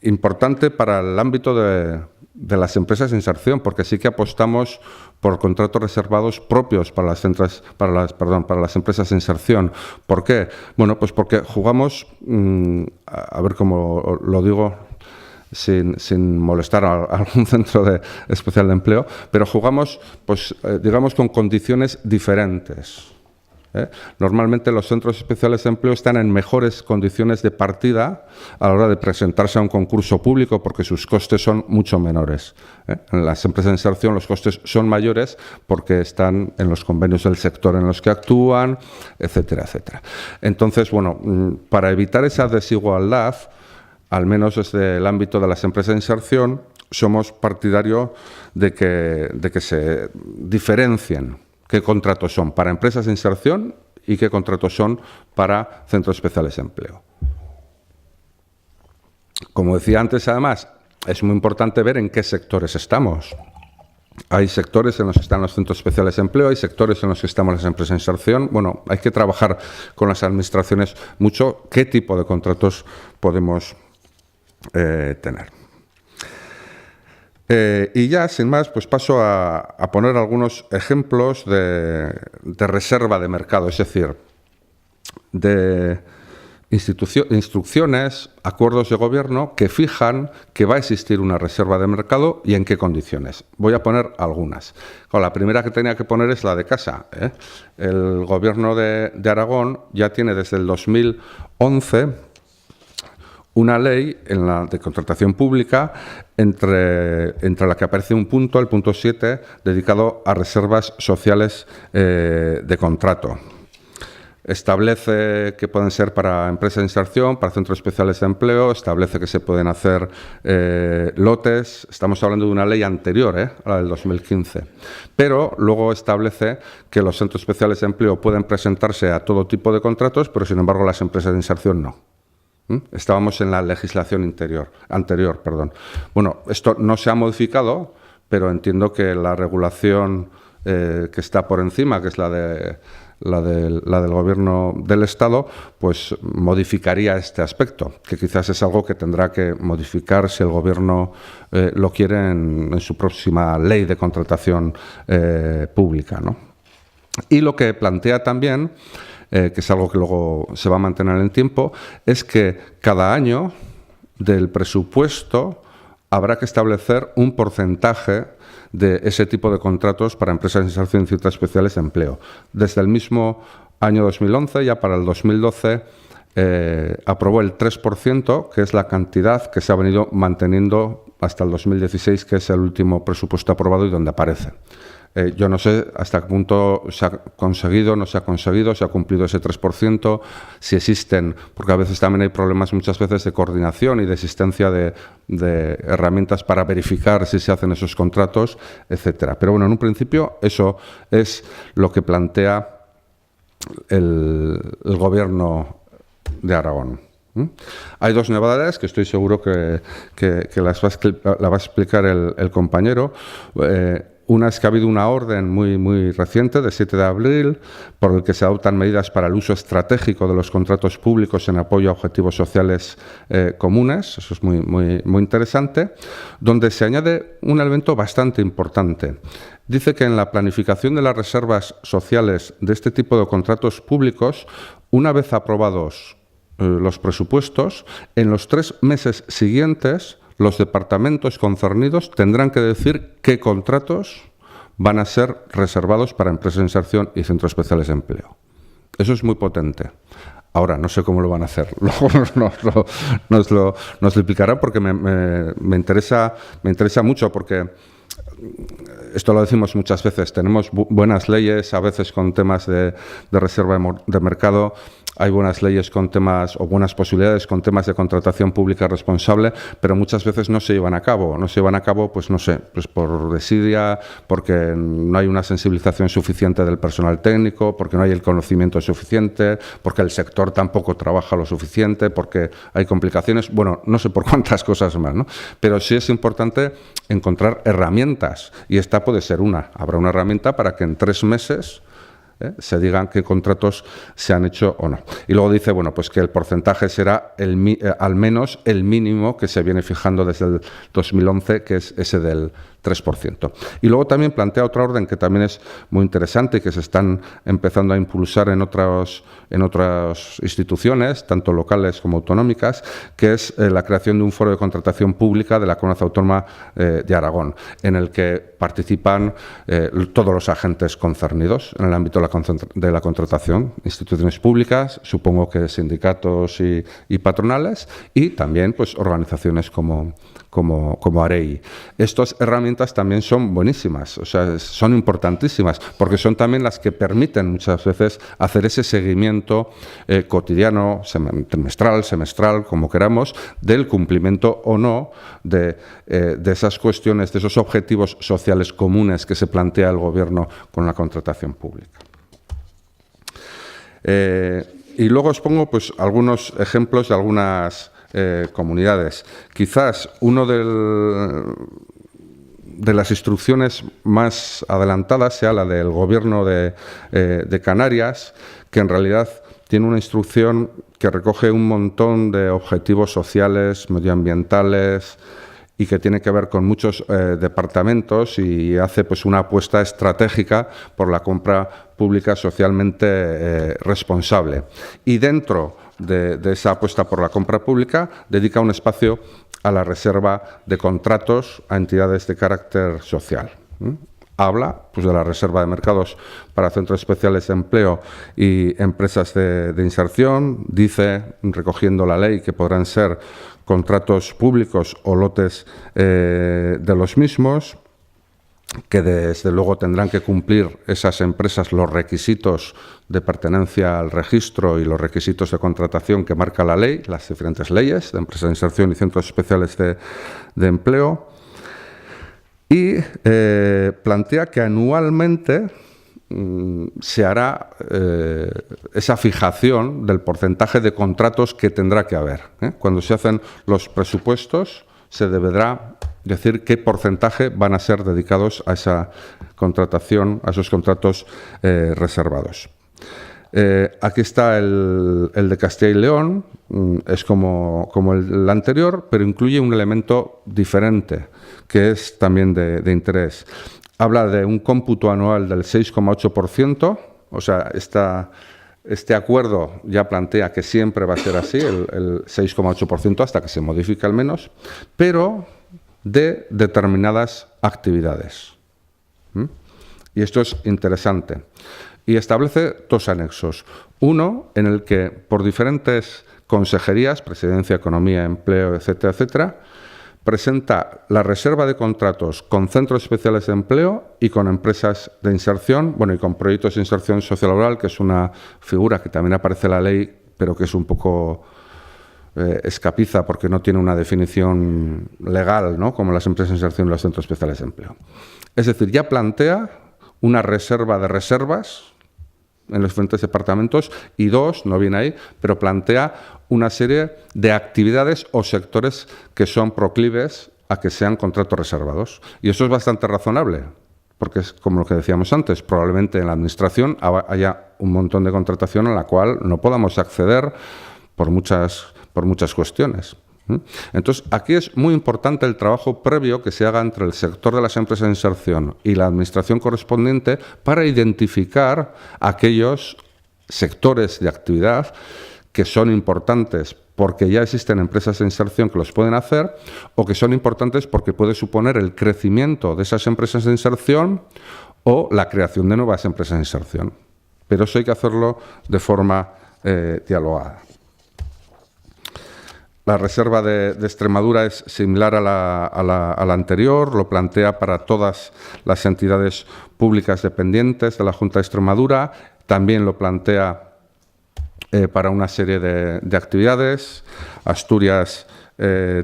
importante para el ámbito de las empresas de inserción, porque sí que apostamos por contratos reservados propios para las empresas de inserción. ¿Por qué? Bueno, pues porque jugamos, a ver cómo lo digo sin molestar a algún centro especial de empleo, pero jugamos, pues, digamos, con condiciones diferentes. Normalmente los centros especiales de empleo están en mejores condiciones de partida a la hora de presentarse a un concurso público porque sus costes son mucho menores. En las empresas de inserción los costes son mayores porque están en los convenios del sector en los que actúan, etcétera, etcétera. Entonces, bueno, para evitar esa desigualdad, al menos desde el ámbito de las empresas de inserción, somos partidarios de que se diferencien qué contratos son para empresas de inserción y qué contratos son para centros especiales de empleo. Como decía antes, además, es muy importante ver en qué sectores estamos. Hay sectores en los que están los centros especiales de empleo, hay sectores en los que estamos las empresas de inserción. Bueno, hay que trabajar con las administraciones mucho qué tipo de contratos podemos tener. Y ya, sin más, pues paso a poner algunos ejemplos de reserva de mercado, es decir, de instrucciones, acuerdos de gobierno que fijan que va a existir una reserva de mercado y en qué condiciones. Voy a poner algunas. La primera que tenía que poner es la de casa. El Gobierno de Aragón ya tiene desde el 2011 una ley de contratación pública entre la que aparece un punto, el punto 7, dedicado a reservas sociales de contrato. Establece que pueden ser para empresas de inserción, para centros especiales de empleo, establece que se pueden hacer lotes. Estamos hablando de una ley anterior, a la del 2015. Pero luego establece que los centros especiales de empleo pueden presentarse a todo tipo de contratos, pero sin embargo las empresas de inserción no. Estábamos en la legislación anterior. Bueno, esto no se ha modificado, pero entiendo que la regulación que está por encima, que es la del Gobierno del Estado, pues modificaría este aspecto, que quizás es algo que tendrá que modificar si el Gobierno lo quiere en su próxima ley de contratación pública, ¿no? Y lo que plantea también, que es algo que luego se va a mantener en el tiempo, es que cada año del presupuesto habrá que establecer un porcentaje de ese tipo de contratos para empresas de inserción y citas especiales de empleo. Desde el mismo año 2011, ya para el 2012, aprobó el 3%, que es la cantidad que se ha venido manteniendo hasta el 2016, que es el último presupuesto aprobado y donde aparece. Yo no sé hasta qué punto se ha conseguido, no se ha conseguido, se ha cumplido ese 3%, si existen, porque a veces también hay problemas muchas veces de coordinación y de existencia de herramientas para verificar si se hacen esos contratos, etcétera. Pero bueno, en un principio eso es lo que plantea el Gobierno de Aragón. Hay dos novedades que estoy seguro que la va a explicar el compañero. Una es que ha habido una orden muy reciente, de 7 de abril, por el que se adoptan medidas para el uso estratégico de los contratos públicos en apoyo a objetivos sociales comunes. Eso es muy interesante, donde se añade un elemento bastante importante. Dice que en la planificación de las reservas sociales de este tipo de contratos públicos, una vez aprobados los presupuestos, en los 3 meses siguientes, los departamentos concernidos tendrán que decir qué contratos van a ser reservados para empresas de inserción y centros especiales de empleo. Eso es muy potente. Ahora, no sé cómo lo van a hacer. Luego nos lo explicará, porque me interesa mucho, porque esto lo decimos muchas veces, tenemos buenas leyes, a veces con temas de reserva de mercado, hay buenas leyes con temas o buenas posibilidades con temas de contratación pública responsable, pero muchas veces no se llevan a cabo. No se llevan a cabo, pues no sé, pues por desidia, porque no hay una sensibilización suficiente del personal técnico, porque no hay el conocimiento suficiente, porque el sector tampoco trabaja lo suficiente, porque hay complicaciones, bueno, no sé por cuántas cosas más, ¿no? Pero sí es importante encontrar herramientas, y esta puede ser una. Habrá una herramienta para que en 3 meses se digan qué contratos se han hecho o no. Y luego dice, bueno, pues que el porcentaje será al menos el mínimo que se viene fijando desde el 2011, que es ese del 3%. Y luego también plantea otra orden que también es muy interesante y que se están empezando a impulsar en otras instituciones, tanto locales como autonómicas, que es la creación de un foro de contratación pública de la Comunidad Autónoma de Aragón, en el que participan todos los agentes concernidos en el ámbito de la contratación, instituciones públicas, supongo que sindicatos y patronales, y también pues organizaciones como AREI. Estas herramientas también son buenísimas, o sea, son importantísimas, porque son también las que permiten muchas veces hacer ese seguimiento cotidiano, trimestral, semestral, como queramos, del cumplimiento o no de esas cuestiones, de esos objetivos sociales comunes que se plantea el Gobierno con la contratación pública. Y luego os pongo pues algunos ejemplos de algunas comunidades. Quizás uno de las instrucciones más adelantadas sea la del Gobierno de Canarias, que en realidad tiene una instrucción que recoge un montón de objetivos sociales, medioambientales, y que tiene que ver con muchos departamentos, y hace pues una apuesta estratégica por la compra pública socialmente responsable. Y dentro de esa apuesta por la compra pública, dedica un espacio a la reserva de contratos a entidades de carácter social. Habla pues, de la reserva de mercados para centros especiales de empleo y empresas de inserción. Dice, recogiendo la ley, que podrán ser contratos públicos o lotes de los mismos, que desde luego tendrán que cumplir esas empresas los requisitos de pertenencia al registro y los requisitos de contratación que marca la ley, las diferentes leyes de empresas de inserción y centros especiales de empleo. Y plantea que anualmente se hará esa fijación del porcentaje de contratos que tendrá que haber. Cuando se hacen los presupuestos, se deberá decir qué porcentaje van a ser dedicados a esa contratación, a esos contratos reservados. Aquí está el de Castilla y León, es como el anterior, pero incluye un elemento diferente, que es también de interés. Habla de un cómputo anual del 6,8%, o sea, este acuerdo ya plantea que siempre va a ser así, el 6,8%, hasta que se modifique al menos, pero de determinadas actividades. Y esto es interesante. Y establece dos anexos. Uno, en el que por diferentes consejerías, Presidencia, Economía, Empleo, etcétera, etcétera, presenta la reserva de contratos con centros especiales de empleo y con empresas de inserción, bueno, y con proyectos de inserción sociolaboral, que es una figura que también aparece en la ley, pero que es un poco escapiza porque no tiene una definición legal, ¿no?, como las empresas de inserción y los centros especiales de empleo. Es decir, ya plantea una reserva de reservas en los diferentes departamentos y dos, no viene ahí, pero plantea una serie de actividades o sectores que son proclives a que sean contratos reservados. Y eso es bastante razonable, porque es como lo que decíamos antes, probablemente en la Administración haya un montón de contratación a la cual no podamos acceder por muchas cuestiones. Entonces, aquí es muy importante el trabajo previo que se haga entre el sector de las empresas de inserción y la Administración correspondiente para identificar aquellos sectores de actividad que son importantes porque ya existen empresas de inserción que los pueden hacer o que son importantes porque puede suponer el crecimiento de esas empresas de inserción o la creación de nuevas empresas de inserción. Pero eso hay que hacerlo de forma dialogada. La reserva de Extremadura es similar a la anterior, lo plantea para todas las entidades públicas dependientes de la Junta de Extremadura, también lo plantea para una serie de actividades. Asturias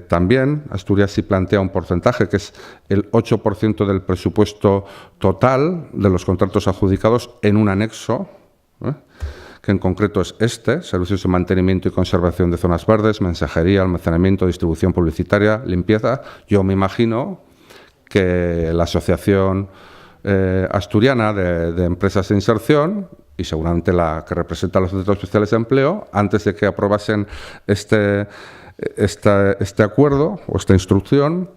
también, Asturias sí plantea un porcentaje que es el 8% del presupuesto total de los contratos adjudicados en un anexo, que en concreto es servicios de mantenimiento y conservación de zonas verdes, mensajería, almacenamiento, distribución publicitaria, limpieza. Yo me imagino que la Asociación Asturiana de Empresas de Inserción, y seguramente la que representa a los centros especiales de empleo, antes de que aprobasen este acuerdo o esta instrucción,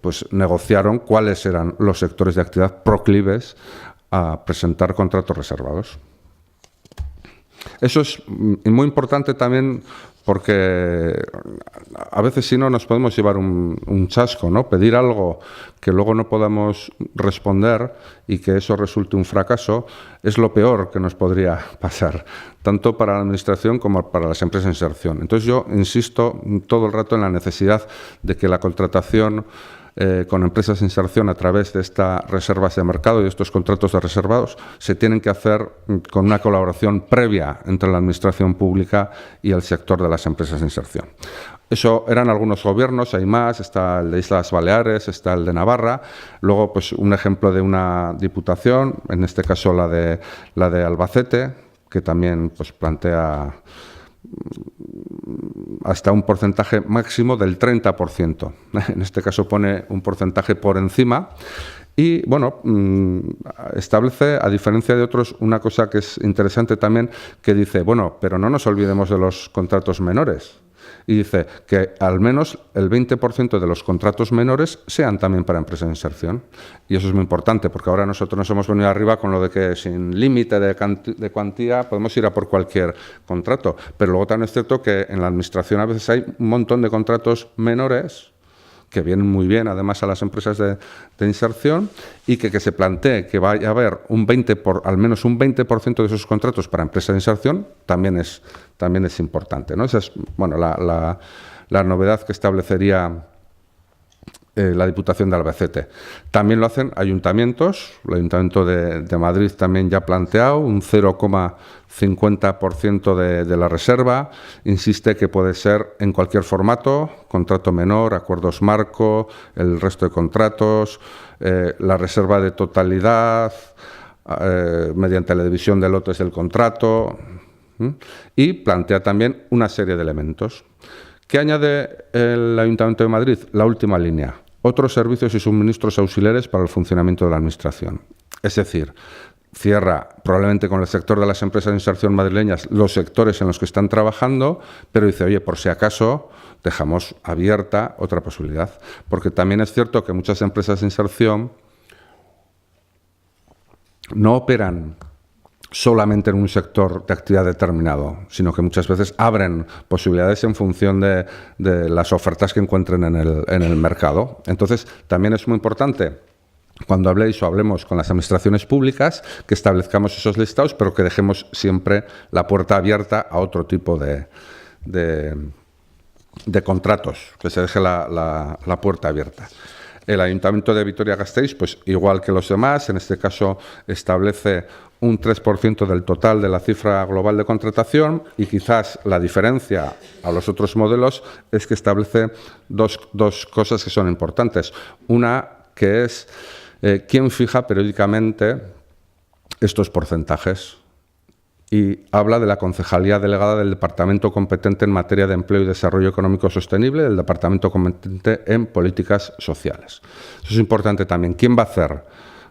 pues negociaron cuáles eran los sectores de actividad proclives a presentar contratos reservados. Eso es muy importante también porque a veces si no nos podemos llevar un chasco, ¿no? Pedir algo que luego no podamos responder y que eso resulte un fracaso es lo peor que nos podría pasar, tanto para la Administración como para las empresas de inserción. Entonces yo insisto todo el rato en la necesidad de que la contratación con empresas de inserción a través de estas reservas de mercado y de estos contratos de reservados se tienen que hacer con una colaboración previa entre la Administración pública y el sector de las empresas de inserción. Eso eran algunos gobiernos, hay más, está el de Islas Baleares, está el de Navarra, luego pues un ejemplo de una diputación, en este caso la de Albacete, que también pues plantea hasta un porcentaje máximo del 30%. En este caso pone un porcentaje por encima y, bueno, establece, a diferencia de otros, una cosa que es interesante también, que dice, bueno, pero no nos olvidemos de los contratos menores. y dice que al menos el 20% de los contratos menores sean también para empresas de inserción. Y eso es muy importante, porque ahora nosotros nos hemos venido arriba con lo de que sin límite de cuantía podemos ir a por cualquier contrato. Pero luego también es cierto que en la administración a veces hay un montón de contratos menores que vienen muy bien además a las empresas de inserción, y que se plantee que vaya a haber al menos un 20% de esos contratos para empresas de inserción también es importante, ¿no? Esa es, bueno, la novedad que establecería la Diputación de Albacete. También lo hacen ayuntamientos. El Ayuntamiento de Madrid también ya ha planteado un 0,50% de la reserva. Insiste que puede ser en cualquier formato, contrato menor, acuerdos marco, el resto de contratos, la reserva de totalidad, mediante la división de lotes del contrato, y plantea también una serie de elementos. ¿Qué añade el Ayuntamiento de Madrid? La última línea: otros servicios y suministros auxiliares para el funcionamiento de la Administración. Es decir, cierra probablemente con el sector de las empresas de inserción madrileñas los sectores en los que están trabajando, pero dice, oye, por si acaso dejamos abierta otra posibilidad. Porque también es cierto que muchas empresas de inserción no operan solamente en un sector de actividad determinado, sino que muchas veces abren posibilidades en función de las ofertas que encuentren en el mercado. Entonces, también es muy importante, cuando habléis o hablemos con las administraciones públicas, que establezcamos esos listados, pero que dejemos siempre la puerta abierta a otro tipo de contratos, que se deje la puerta abierta. El Ayuntamiento de Vitoria-Gasteiz, pues igual que los demás, en este caso establece un 3% del total de la cifra global de contratación, y quizás la diferencia a los otros modelos es que establece dos cosas que son importantes. Una, que es quién fija periódicamente estos porcentajes, y habla de la concejalía delegada del departamento competente en materia de empleo y desarrollo económico sostenible, del departamento competente en políticas sociales. Eso es importante también. ¿Quién va a hacer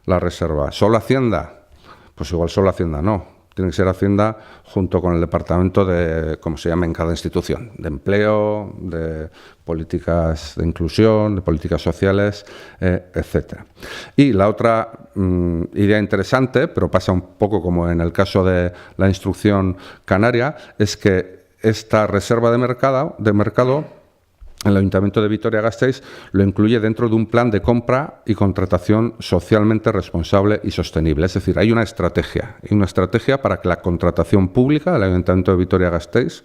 la reserva? ¿Solo Hacienda? Pues igual solo Hacienda no. Tiene que ser Hacienda junto con el departamento de, como se llama en cada institución, de empleo, de políticas de inclusión, de políticas sociales, etcétera. Y la otra idea interesante, pero pasa un poco como en el caso de la instrucción canaria, es que esta reserva de mercado el Ayuntamiento de Vitoria-Gasteiz lo incluye dentro de un plan de compra y contratación socialmente responsable y sostenible. Es decir, hay una estrategia para que la contratación pública del Ayuntamiento de Vitoria-Gasteiz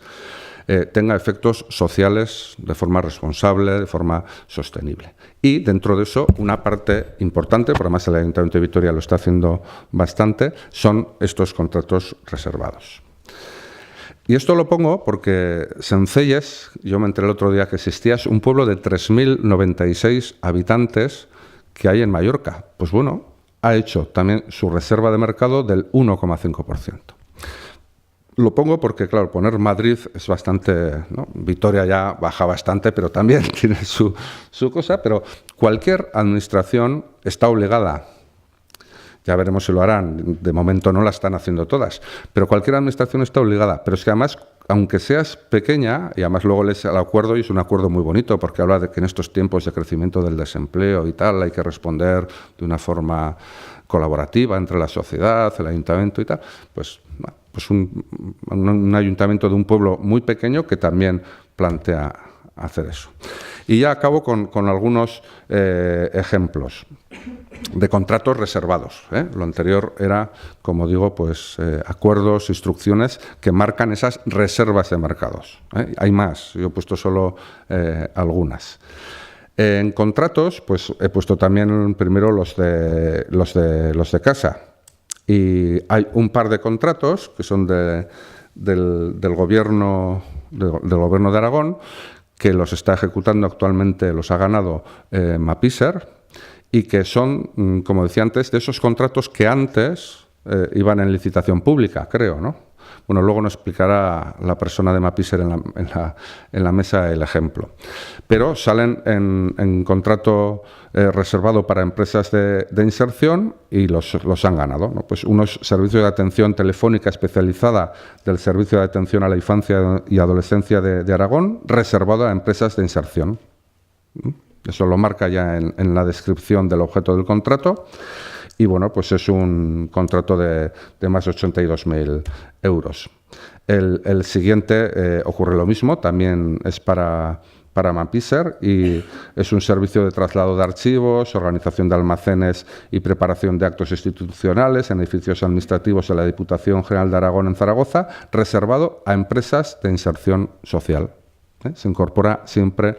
tenga efectos sociales de forma responsable, de forma sostenible. Y dentro de eso, una parte importante, por además el Ayuntamiento de Vitoria lo está haciendo bastante, son estos contratos reservados. Y esto lo pongo porque Sencelles, yo me enteré el otro día que existía, es un pueblo de 3.096 habitantes que hay en Mallorca. Pues bueno, ha hecho también su reserva de mercado del 1,5%. Lo pongo porque, claro, poner Madrid es bastante, ¿no? Vitoria ya baja bastante, pero también tiene su cosa, pero cualquier administración está obligada. Ya veremos si lo harán. De momento no la están haciendo todas. Pero cualquier administración está obligada. Pero es que además, aunque seas pequeña, y además luego lees el acuerdo, y es un acuerdo muy bonito, porque habla de que en estos tiempos de crecimiento del desempleo y tal, hay que responder de una forma colaborativa entre la sociedad, el ayuntamiento y tal, pues un ayuntamiento de un pueblo muy pequeño que también plantea hacer eso. Y ya acabo con algunos ejemplos de contratos reservados. Lo anterior era, como digo, pues acuerdos, instrucciones que marcan esas reservas de mercados. Hay más, yo he puesto solo algunas. En contratos, pues he puesto también primero los de casa. Y hay un par de contratos que son del Gobierno de Aragón, que los está ejecutando actualmente, los ha ganado Mapiser, y que son, como decía antes, de esos contratos que antes iban en licitación pública, creo, ¿no? Bueno, luego nos explicará la persona de Mapiser en la mesa el ejemplo. Pero salen en contrato reservado para empresas de inserción y los han ganado, ¿no? Pues unos servicios de atención telefónica especializada del Servicio de Atención a la Infancia y Adolescencia de Aragón, reservado a empresas de inserción. Eso lo marca ya en la descripción del objeto del contrato. Y bueno, pues es un contrato de más de 82.000 euros. El siguiente ocurre lo mismo, también es para Mapiser y es un servicio de traslado de archivos, organización de almacenes y preparación de actos institucionales en edificios administrativos de la Diputación General de Aragón en Zaragoza, reservado a empresas de inserción social. Se incorpora siempre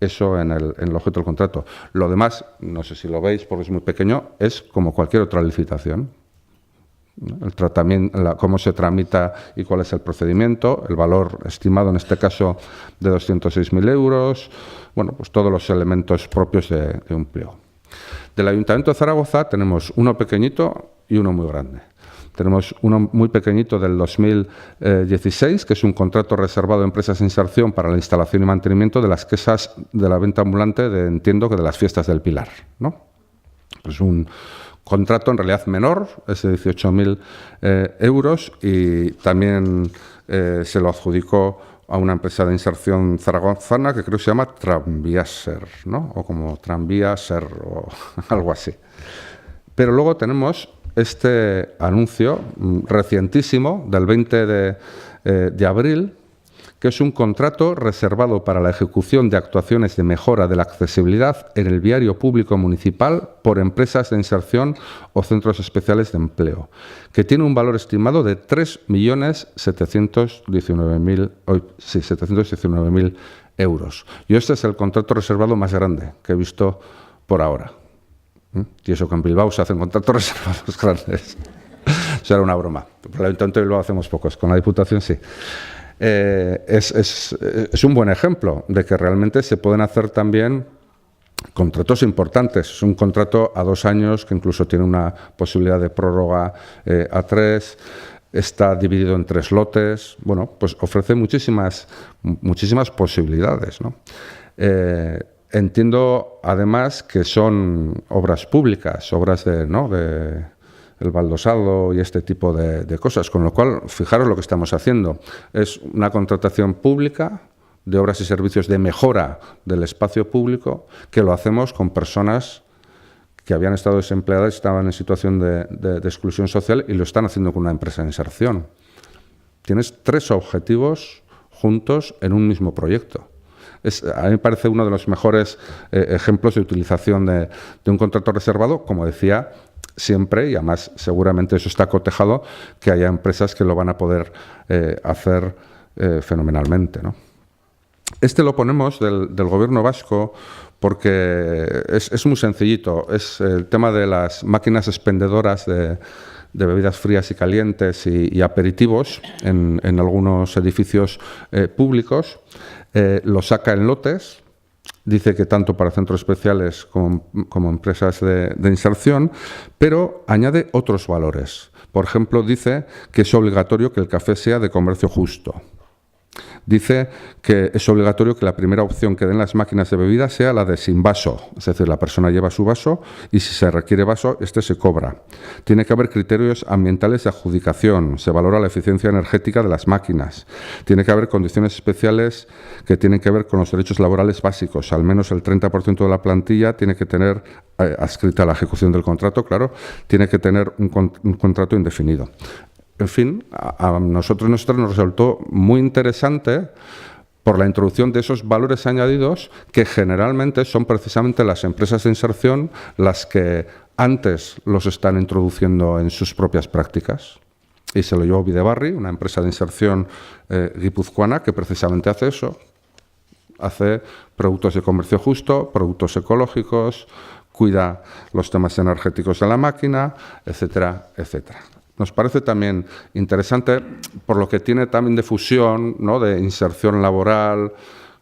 eso en el objeto del contrato. Lo demás, no sé si lo veis porque es muy pequeño, es como cualquier otra licitación. El tratamiento, cómo se tramita y cuál es el procedimiento, el valor estimado en este caso de 206.000 euros, bueno, pues todos los elementos propios de un pliego. Del Ayuntamiento de Zaragoza tenemos uno pequeñito y uno muy grande. Tenemos uno muy pequeñito del 2016, que es un contrato reservado a empresas de inserción para la instalación y mantenimiento de las quesas de la venta ambulante, entiendo que de las fiestas del Pilar, ¿no? Es un contrato en realidad menor, es de 18.000 euros y también se lo adjudicó a una empresa de inserción zaragozana que creo que se llama Tranviaser, ¿no? O como Tranviaser o algo así. Pero luego tenemos este anuncio recientísimo del 20 de abril, que es un contrato reservado para la ejecución de actuaciones de mejora de la accesibilidad en el viario público municipal por empresas de inserción o centros especiales de empleo, que tiene un valor estimado de 3.719.000 euros. Y este es el contrato reservado más grande que he visto por ahora. Y eso que en Bilbao se hacen contratos reservados grandes. Eso era una broma. Por el Ayuntamiento de Bilbao hacemos pocos, con la Diputación sí. Es un buen ejemplo de que realmente se pueden hacer también contratos importantes. Es un contrato a 2 años que incluso tiene una posibilidad de prórroga a 3. Está dividido en 3 lotes. Bueno, pues ofrece muchísimas posibilidades, ¿no? Entiendo, además, que son obras públicas, obras de el baldosado y este tipo de cosas, con lo cual, fijaros lo que estamos haciendo. Es una contratación pública de obras y servicios de mejora del espacio público, que lo hacemos con personas que habían estado desempleadas, estaban en situación de exclusión social y lo están haciendo con una empresa de inserción. Tienes 3 objetivos juntos en un mismo proyecto. A mí me parece uno de los mejores ejemplos de utilización de un contrato reservado, como decía, siempre, y además seguramente eso está cotejado, que haya empresas que lo van a poder hacer fenomenalmente, ¿no? Este lo ponemos del Gobierno vasco porque es muy sencillito. Es el tema de las máquinas expendedoras de bebidas frías y calientes y aperitivos en algunos edificios públicos. Lo saca en lotes, dice que tanto para centros especiales como empresas de inserción, pero añade otros valores. Por ejemplo, dice que es obligatorio que el café sea de comercio justo. Dice que es obligatorio que la primera opción que den las máquinas de bebida sea la de sin vaso, es decir, la persona lleva su vaso y si se requiere vaso, este se cobra. Tiene que haber criterios ambientales de adjudicación, se valora la eficiencia energética de las máquinas. Tiene que haber condiciones especiales que tienen que ver con los derechos laborales básicos, al menos el 30% de la plantilla tiene que tener adscrita a la ejecución del contrato, claro, tiene que tener un contrato indefinido. En fin, a nosotros nos resultó muy interesante por la introducción de esos valores añadidos que generalmente son precisamente las empresas de inserción las que antes los están introduciendo en sus propias prácticas. Y se lo llevó Videbarri, una empresa de inserción guipuzcoana que precisamente hace eso. Hace productos de comercio justo, productos ecológicos, cuida los temas energéticos de la máquina, etcétera, etcétera. Nos parece también interesante por lo que tiene también de fusión, ¿no?, de inserción laboral,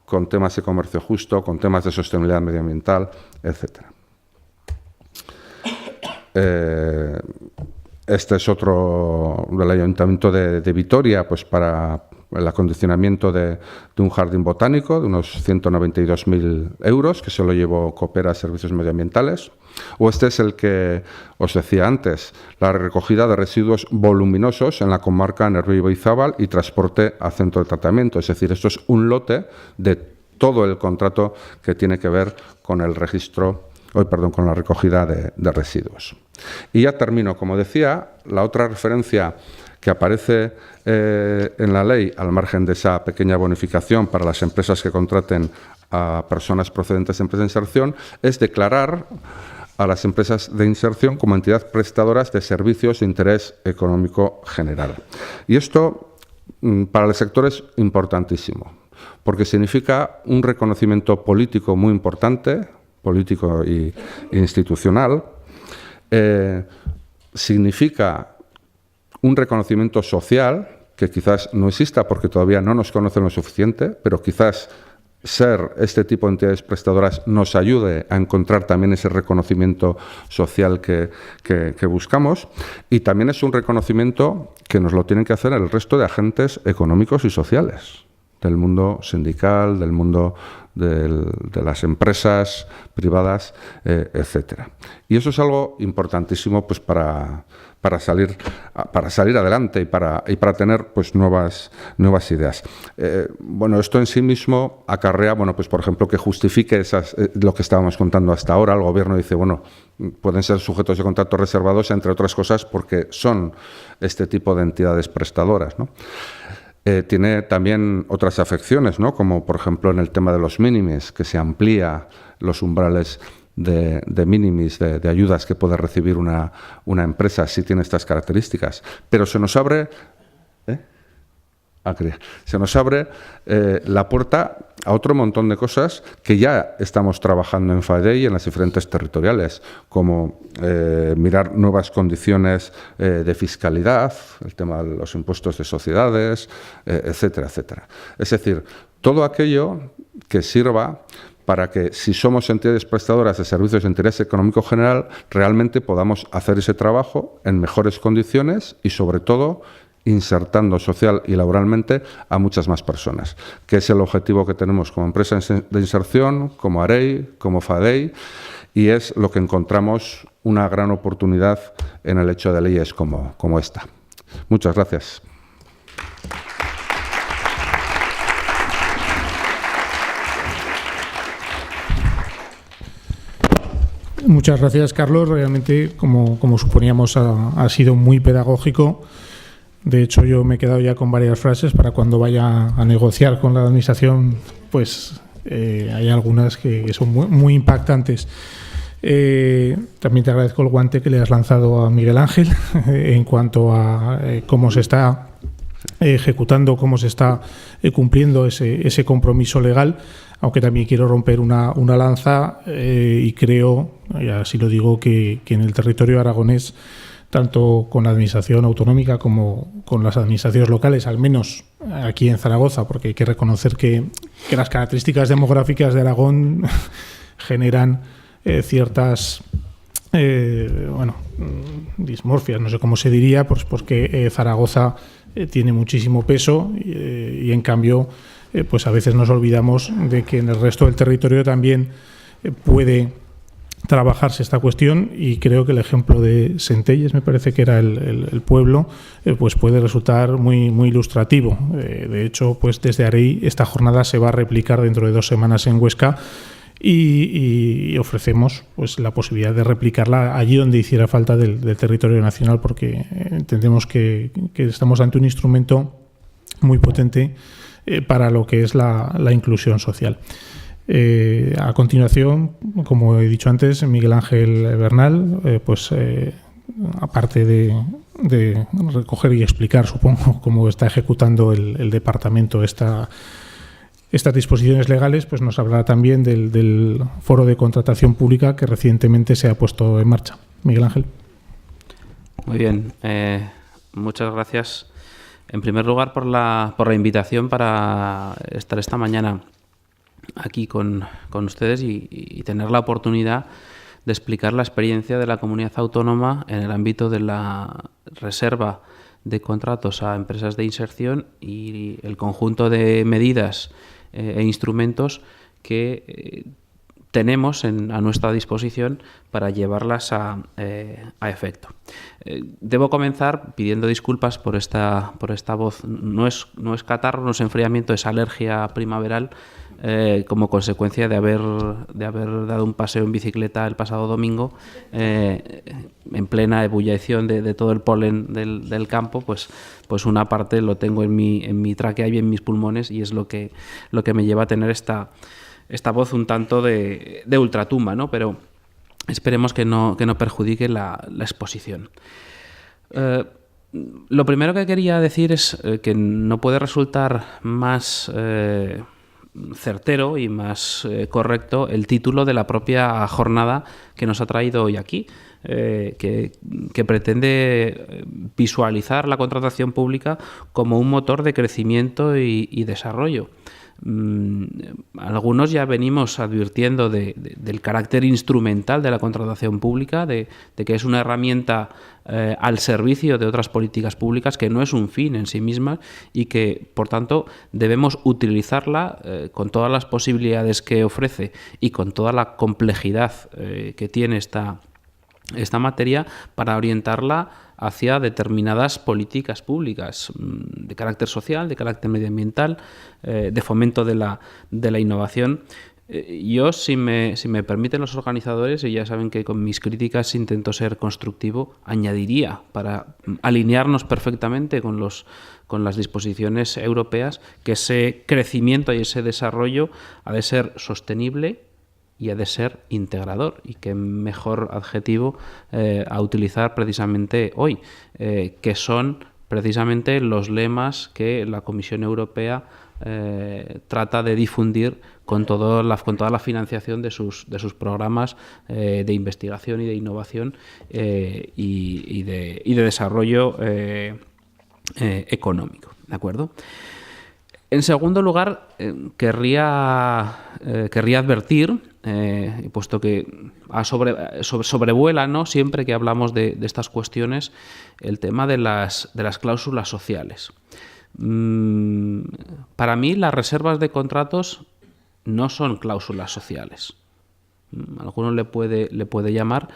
con temas de comercio justo, con temas de sostenibilidad medioambiental, etc. Este es otro del Ayuntamiento de Vitoria, pues para el acondicionamiento de un jardín botánico de unos 192.000 euros, que se lo llevó Coopera Servicios Medioambientales. O este es el que os decía antes, la recogida de residuos voluminosos en la comarca Nervión-Izábal y transporte a centro de tratamiento. Es decir, esto es un lote de todo el contrato que tiene que ver con el registro, con la recogida de residuos. Y ya termino. Como decía, la otra referencia que aparece en la ley, al margen de esa pequeña bonificación para las empresas que contraten a personas procedentes de empresas de inserción, es declarar a las empresas de inserción como entidad prestadoras de servicios de interés económico general. Y esto para el sector es importantísimo, porque significa un reconocimiento político muy importante, político e institucional, significa un reconocimiento social que quizás no exista porque todavía no nos conocen lo suficiente, pero quizás ser este tipo de entidades prestadoras nos ayude a encontrar también ese reconocimiento social que buscamos, y también es un reconocimiento que nos lo tienen que hacer el resto de agentes económicos y sociales, del mundo sindical, del mundo de las empresas privadas, etcétera. Y eso es algo importantísimo, pues para salir adelante y para tener pues nuevas ideas. Esto en sí mismo acarrea, pues por ejemplo, que justifique lo que estábamos contando hasta ahora. El Gobierno dice, pueden ser sujetos de contratos reservados, entre otras cosas, porque son este tipo de entidades prestadoras, ¿no? Tiene también otras afecciones, ¿no? Como por ejemplo en el tema de los mínimis, que se amplía los umbrales de minimis, de ayudas que puede recibir una empresa si tiene estas características. Pero se nos abre la puerta a otro montón de cosas que ya estamos trabajando en FADEI en las diferentes territoriales, como mirar nuevas condiciones de fiscalidad, el tema de los impuestos de sociedades, etcétera, etcétera. Es decir, todo aquello que sirva para que, si somos entidades prestadoras de servicios de interés económico general, realmente podamos hacer ese trabajo en mejores condiciones y, sobre todo, insertando social y laboralmente a muchas más personas, que es el objetivo que tenemos como empresa de inserción, como AREI, como FADEI, y es lo que encontramos una gran oportunidad en el hecho de leyes como esta. Muchas gracias. Muchas gracias, Carlos. Realmente, como suponíamos, ha sido muy pedagógico. De hecho, yo me he quedado ya con varias frases para cuando vaya a negociar con la Administración, pues hay algunas que son muy impactantes. También te agradezco el guante que le has lanzado a Miguel Ángel en cuanto a cómo se está ejecutando, cómo se está cumpliendo ese compromiso legal, aunque también quiero romper una lanza y creo, y así lo digo, que en el territorio aragonés, tanto con la administración autonómica como con las administraciones locales, al menos aquí en Zaragoza, porque hay que reconocer que las características demográficas de Aragón generan ciertas dismorfias, no sé cómo se diría, pues porque Zaragoza tiene muchísimo peso y en cambio pues a veces nos olvidamos de que en el resto del territorio también puede trabajarse esta cuestión, y creo que el ejemplo de Centelles, me parece que era el pueblo, pues puede resultar muy ilustrativo. De hecho, pues desde AREI esta jornada se va a replicar dentro de 2 semanas en Huesca y ofrecemos pues la posibilidad de replicarla allí donde hiciera falta del territorio nacional, porque entendemos que estamos ante un instrumento muy potente para lo que es la inclusión social. A continuación, como he dicho antes, Miguel Ángel Bernal, aparte de recoger y explicar, supongo, cómo está ejecutando el departamento estas disposiciones legales, pues nos hablará también del foro de contratación pública que recientemente se ha puesto en marcha. Miguel Ángel. Muy bien, muchas gracias. En primer lugar, por la invitación para estar esta mañana aquí con ustedes y tener la oportunidad de explicar la experiencia de la comunidad autónoma en el ámbito de la reserva de contratos a empresas de inserción y el conjunto de medidas e instrumentos que tenemos a nuestra disposición para llevarlas a efecto. Debo comenzar pidiendo disculpas por esta voz. No es catarro, no es enfriamiento, es alergia primaveral como consecuencia de haber dado un paseo en bicicleta el pasado domingo en plena ebullición de todo el polen del campo. Pues una parte lo tengo en mi tráquea y en mis pulmones, y es lo que me lleva a tener esta voz un tanto de ultratumba, ¿no? Pero esperemos que no perjudique la exposición. Lo primero que quería decir es que no puede resultar más certero y más correcto el título de la propia jornada que nos ha traído hoy aquí, que pretende visualizar la contratación pública como un motor de crecimiento y desarrollo. Algunos ya venimos advirtiendo del carácter instrumental de la contratación pública, de que es una herramienta al servicio de otras políticas públicas, que no es un fin en sí misma y que, por tanto, debemos utilizarla con todas las posibilidades que ofrece y con toda la complejidad que tiene esta materia para orientarla hacia determinadas políticas públicas de carácter social, de carácter medioambiental, de fomento de la innovación. Yo, si me permiten los organizadores, y ya saben que con mis críticas intento ser constructivo, añadiría, para alinearnos perfectamente con las disposiciones europeas, que ese crecimiento y ese desarrollo ha de ser sostenible y ha de ser integrador. Y qué mejor adjetivo a utilizar precisamente hoy, que son precisamente los lemas que la Comisión Europea trata de difundir con toda la financiación de sus programas de investigación y de innovación y de desarrollo económico. ¿De acuerdo? En segundo lugar, querría advertir, puesto que sobrevuela, ¿no?, siempre que hablamos de estas cuestiones, el tema de las cláusulas sociales. Para mí, las reservas de contratos no son cláusulas sociales. A algunos le puede llamar.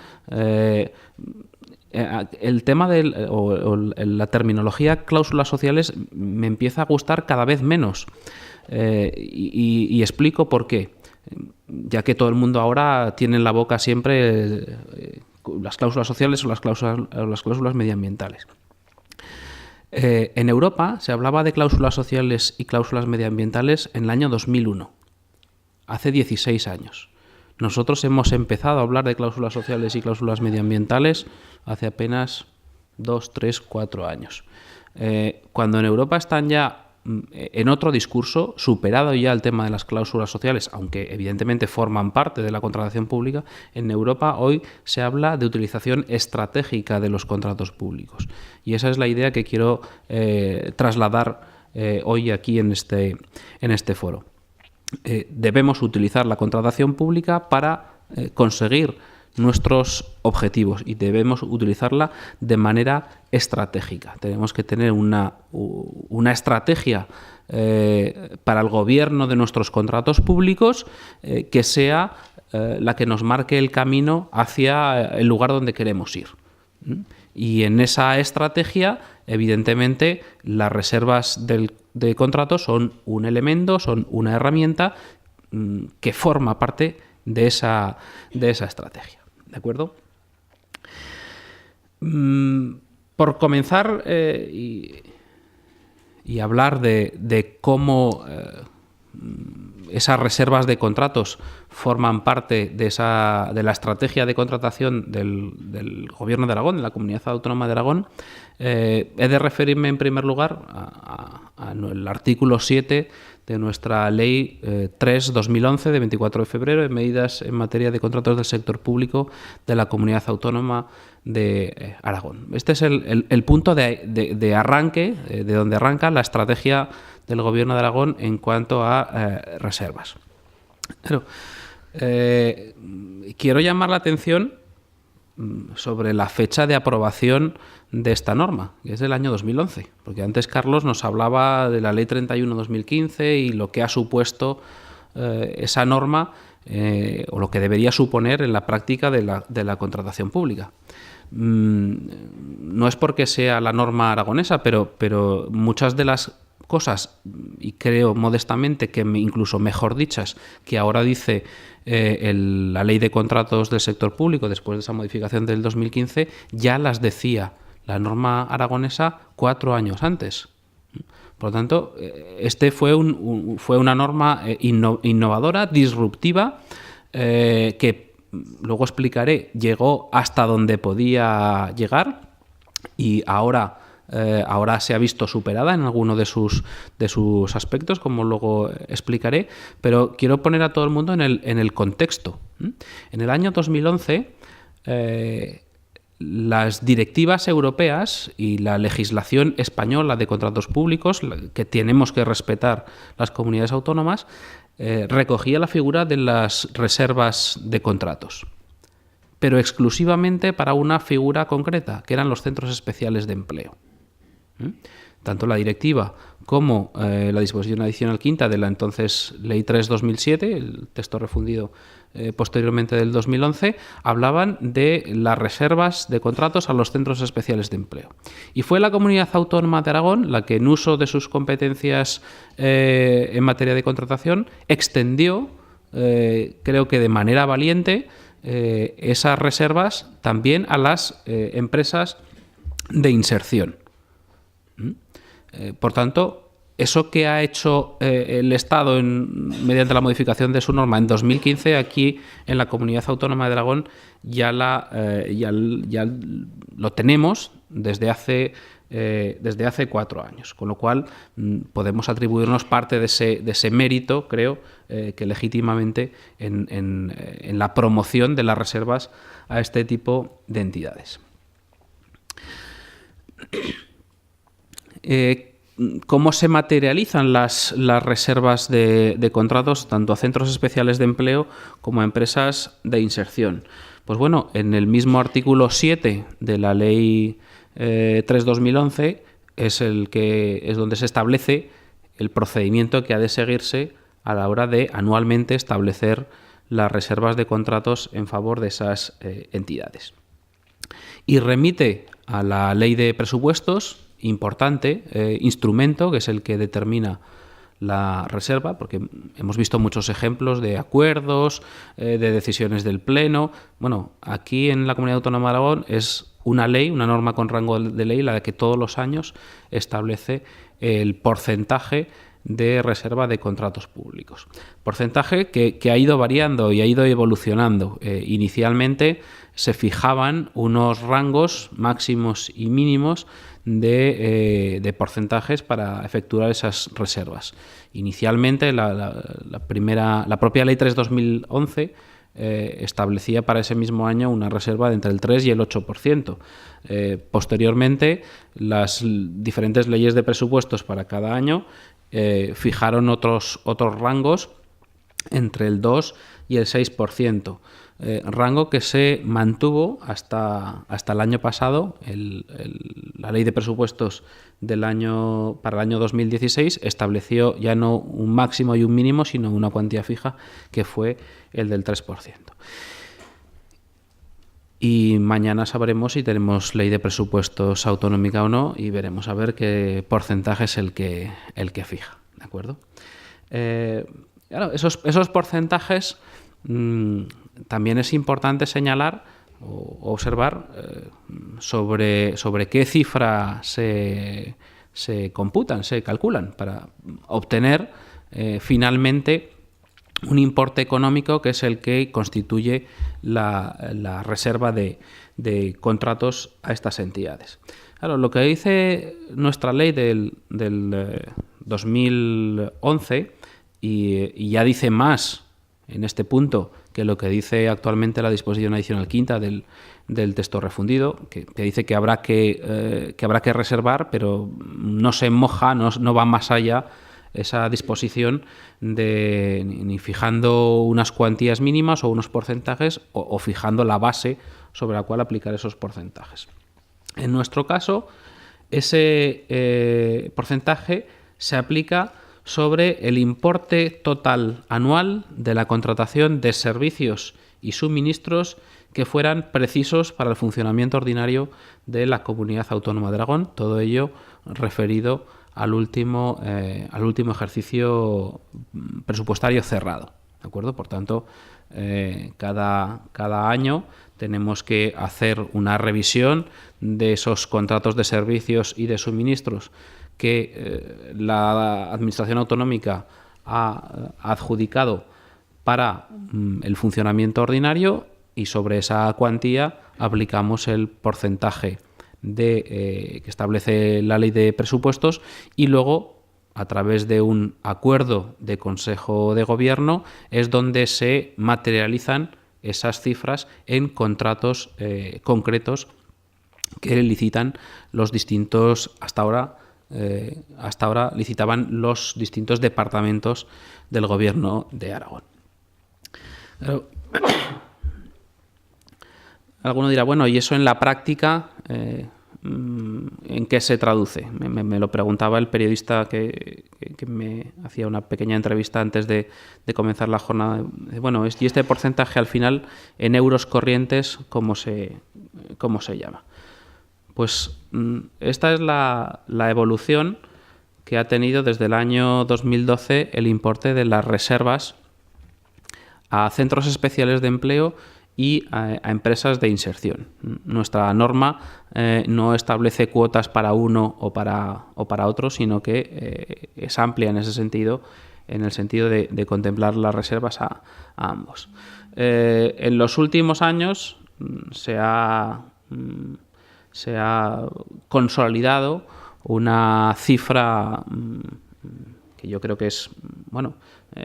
El tema la terminología cláusulas sociales me empieza a gustar cada vez menos, y explico por qué. Ya que todo el mundo ahora tiene en la boca siempre las cláusulas sociales o las cláusulas medioambientales. En Europa se hablaba de cláusulas sociales y cláusulas medioambientales en el año 2001, hace 16 años. Nosotros hemos empezado a hablar de cláusulas sociales y cláusulas medioambientales hace apenas 2, 3, 4 años. Cuando en Europa están ya en otro discurso, superado ya el tema de las cláusulas sociales, aunque evidentemente forman parte de la contratación pública, en Europa hoy se habla de utilización estratégica de los contratos públicos. Y esa es la idea que quiero trasladar hoy aquí en este foro. Debemos utilizar la contratación pública para conseguir nuestros objetivos y debemos utilizarla de manera estratégica. Tenemos que tener una estrategia para el gobierno de nuestros contratos públicos que sea la que nos marque el camino hacia el lugar donde queremos ir. Y en esa estrategia, evidentemente, las reservas de contratos son un elemento, son una herramienta que forma parte de esa estrategia. ¿De acuerdo? Por comenzar y hablar de cómo esas reservas de contratos forman parte de la estrategia de contratación del Gobierno de Aragón, de la Comunidad Autónoma de Aragón, he de referirme en primer lugar al artículo 7 de nuestra Ley 3/2011 de 24 de febrero de medidas en materia de contratos del sector público de la Comunidad Autónoma de Aragón. Este es el punto de arranque, de donde arranca la estrategia del Gobierno de Aragón en cuanto a reservas. Pero, quiero llamar la atención sobre la fecha de aprobación de esta norma, que es del año 2011, porque antes Carlos nos hablaba de la Ley 31/2015 y lo que ha supuesto esa norma o lo que debería suponer en la práctica de la contratación pública. No es porque sea la norma aragonesa, pero muchas de las cosas, y creo modestamente que incluso mejor dichas, que ahora dice la Ley de Contratos del Sector Público después de esa modificación del 2015, ya las decía la norma aragonesa 4 años antes. Por lo tanto, fue una norma innovadora, disruptiva, que luego explicaré, llegó hasta donde podía llegar y ahora se ha visto superada en alguno de sus aspectos, como luego explicaré, pero quiero poner a todo el mundo en el contexto. En el año 2011, las directivas europeas y la legislación española de contratos públicos, que tenemos que respetar las comunidades autónomas, recogía la figura de las reservas de contratos, pero exclusivamente para una figura concreta, que eran los centros especiales de empleo. Tanto la directiva como la disposición adicional quinta de la entonces Ley 3/2007, el texto refundido posteriormente del 2011, hablaban de las reservas de contratos a los centros especiales de empleo. Y fue la Comunidad Autónoma de Aragón la que, en uso de sus competencias en materia de contratación, extendió, creo que de manera valiente, esas reservas también a las empresas de inserción. Por tanto, eso que ha hecho el Estado mediante la modificación de su norma en 2015, aquí en la Comunidad Autónoma de Aragón ya lo tenemos desde hace 4 años, con lo cual podemos atribuirnos parte de ese mérito, creo, que legítimamente en la promoción de las reservas a este tipo de entidades. ¿Cómo se materializan las reservas de contratos tanto a centros especiales de empleo como a empresas de inserción? Pues bueno, en el mismo artículo 7 de la Ley 3/2011 es donde se establece el procedimiento que ha de seguirse a la hora de anualmente establecer las reservas de contratos en favor de esas entidades. Y remite a la Ley de Presupuestos, importante instrumento, que es el que determina la reserva, porque hemos visto muchos ejemplos de acuerdos, de decisiones del Pleno. Bueno, aquí en la Comunidad Autónoma de Aragón es una ley, una norma con rango de ley, la que todos los años establece el porcentaje de reserva de contratos públicos. Porcentaje que ha ido variando y ha ido evolucionando. Inicialmente se fijaban unos rangos máximos y mínimos de porcentajes para efectuar esas reservas. Inicialmente la propia Ley 3/2011 establecía para ese mismo año una reserva de entre el 3 y el 8%. Posteriormente, las diferentes leyes de presupuestos para cada año fijaron otros rangos entre el 2 y el 6%. Rango que se mantuvo hasta el año pasado. La Ley de Presupuestos para el año 2016 estableció ya no un máximo y un mínimo, sino una cuantía fija, que fue el del 3%. Y mañana sabremos si tenemos Ley de Presupuestos autonómica o no, y veremos a ver qué porcentaje es el que fija, ¿de acuerdo? Claro, esos porcentajes también es importante señalar o observar sobre qué cifra se computan, se calculan, para obtener finalmente un importe económico que es el que constituye la reserva de contratos a estas entidades. Claro, lo que dice nuestra ley del 2011, y ya dice más en este punto que lo que dice actualmente la disposición adicional quinta del texto refundido, que dice que habrá que reservar, pero no se moja, no va más allá esa disposición ni fijando unas cuantías mínimas o unos porcentajes o fijando la base sobre la cual aplicar esos porcentajes. En nuestro caso, ese porcentaje se aplica sobre el importe total anual de la contratación de servicios y suministros que fueran precisos para el funcionamiento ordinario de la Comunidad Autónoma de Aragón, todo ello referido al último ejercicio presupuestario cerrado, ¿de acuerdo? Por tanto, cada año tenemos que hacer una revisión de esos contratos de servicios y de suministros que la Administración Autonómica ha adjudicado para el funcionamiento ordinario, y sobre esa cuantía aplicamos el porcentaje que establece la Ley de Presupuestos, y luego, a través de un acuerdo de Consejo de Gobierno, es donde se materializan esas cifras en contratos concretos que licitan los distintos, hasta ahora licitaban los distintos departamentos del Gobierno de Aragón. Pero, alguno dirá, bueno, ¿y eso en la práctica en qué se traduce? Me lo preguntaba el periodista que me hacía una pequeña entrevista antes de comenzar la jornada. Bueno, ¿y este porcentaje al final en euros corrientes cómo se llama? Pues esta es la evolución que ha tenido desde el año 2012 el importe de las reservas a centros especiales de empleo y a empresas de inserción. Nuestra norma no establece cuotas para uno o para otro, sino que es amplia en ese sentido, en el sentido de contemplar las reservas a ambos. En los últimos años se ha consolidado una cifra que yo creo que es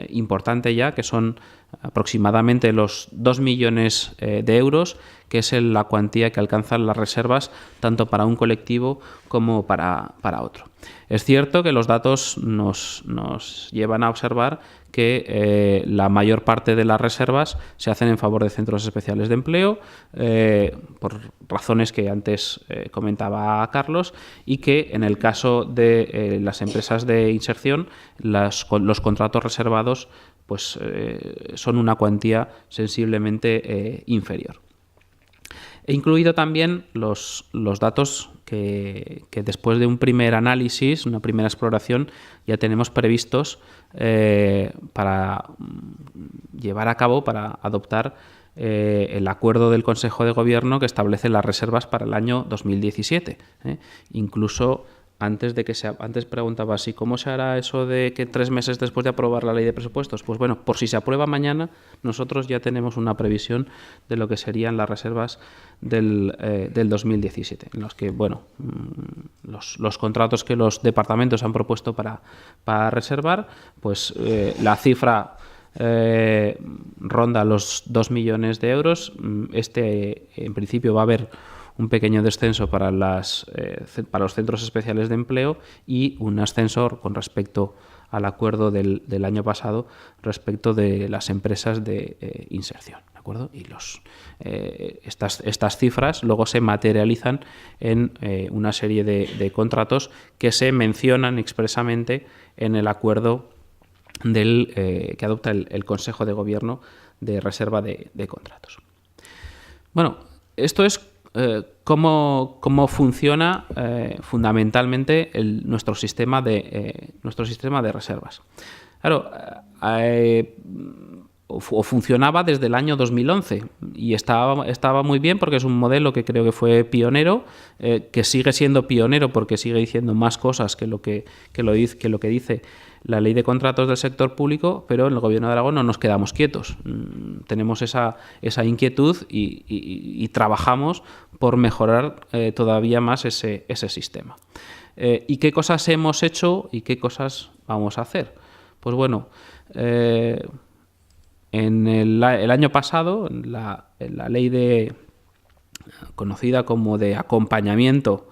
importante ya, que son aproximadamente los 2 millones de euros, que es la cuantía que alcanzan las reservas tanto para un colectivo como para otro. Es cierto que los datos nos llevan a observar que la mayor parte de las reservas se hacen en favor de centros especiales de empleo, por razones que antes comentaba Carlos, y que en el caso de las empresas de inserción, los contratos reservados pues son una cuantía sensiblemente inferior. He incluido también los datos que después de un primer análisis, una primera exploración, ya tenemos previstos para llevar a cabo, para adoptar el acuerdo del Consejo de Gobierno que establece las reservas para el año 2017. Incluso antes preguntaba si cómo se hará eso de que 3 meses después de aprobar la Ley de Presupuestos. Pues bueno, por si se aprueba mañana, nosotros ya tenemos una previsión de lo que serían las reservas del 2017, en los que los contratos que los departamentos han propuesto para reservar, pues la cifra ronda los 2 millones de euros. En principio va a haber un pequeño descenso para los centros especiales de empleo y un ascenso con respecto al acuerdo del año pasado respecto de las empresas de inserción, ¿de acuerdo? Y estas cifras luego se materializan en una serie de contratos que se mencionan expresamente en el acuerdo que adopta el Consejo de Gobierno de reserva de contratos. Bueno, esto es cómo funciona fundamentalmente nuestro sistema de reservas. Claro, funcionaba desde el año 2011 y estaba muy bien, porque es un modelo que creo que fue pionero, que sigue siendo pionero porque sigue diciendo más cosas que lo que dice la Ley de Contratos del sector público, pero en el Gobierno de Aragón no nos quedamos quietos. Tenemos esa inquietud y trabajamos por mejorar todavía más ese sistema. ¿Y qué cosas hemos hecho y qué cosas vamos a hacer? Pues bueno, en el año pasado, en la ley conocida como de acompañamiento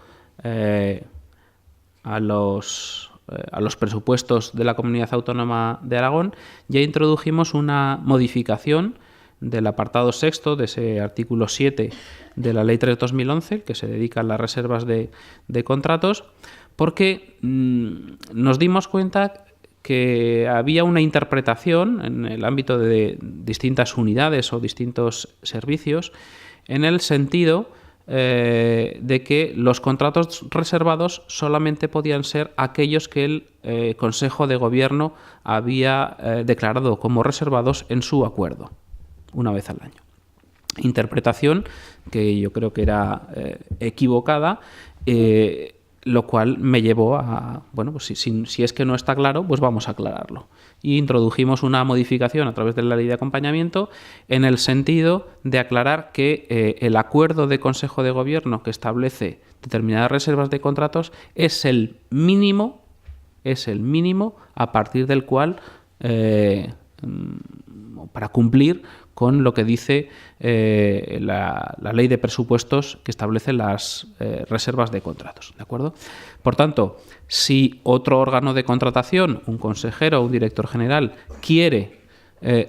a los presupuestos de la Comunidad Autónoma de Aragón, ya introdujimos una modificación del apartado sexto de ese artículo 7 de la Ley 3/2011, que se dedica a las reservas de contratos, porque nos dimos cuenta que había una interpretación en el ámbito de distintas unidades o distintos servicios en el sentido de que los contratos reservados solamente podían ser aquellos que el Consejo de Gobierno había declarado como reservados en su acuerdo, una vez al año. Interpretación que yo creo que era equivocada, lo cual me llevó a, bueno, pues si es que no está claro, pues vamos a aclararlo. Y introdujimos una modificación a través de la ley de acompañamiento en el sentido de aclarar que el acuerdo de Consejo de Gobierno que establece determinadas reservas de contratos es el mínimo a partir del cual, para cumplir con lo que dice la ley de presupuestos que establece las reservas de contratos, ¿de acuerdo? Por tanto, si otro órgano de contratación, un consejero o un director general, quiere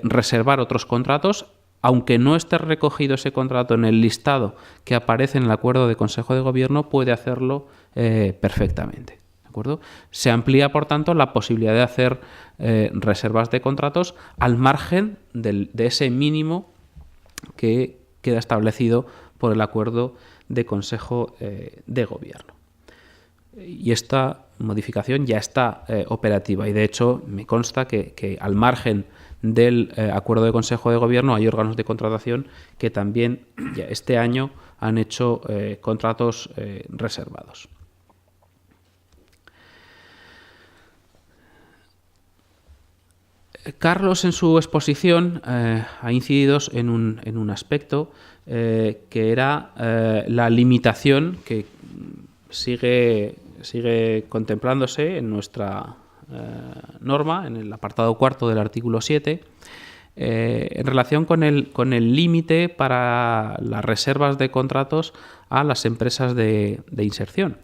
reservar otros contratos, aunque no esté recogido ese contrato en el listado que aparece en el acuerdo de Consejo de Gobierno, puede hacerlo perfectamente. ¿De acuerdo? Se amplía, por tanto, la posibilidad de hacer reservas de contratos al margen de ese mínimo que queda establecido por el acuerdo de Consejo de Gobierno. Y esta modificación ya está operativa y, de hecho, me consta que al margen del acuerdo de Consejo de Gobierno hay órganos de contratación que también ya este año han hecho contratos reservados. Carlos, en su exposición, ha incidido en un aspecto que era la limitación que sigue contemplándose en nuestra norma, en el apartado cuarto del artículo 7, en relación con el límite para las reservas de contratos a las empresas de inserción,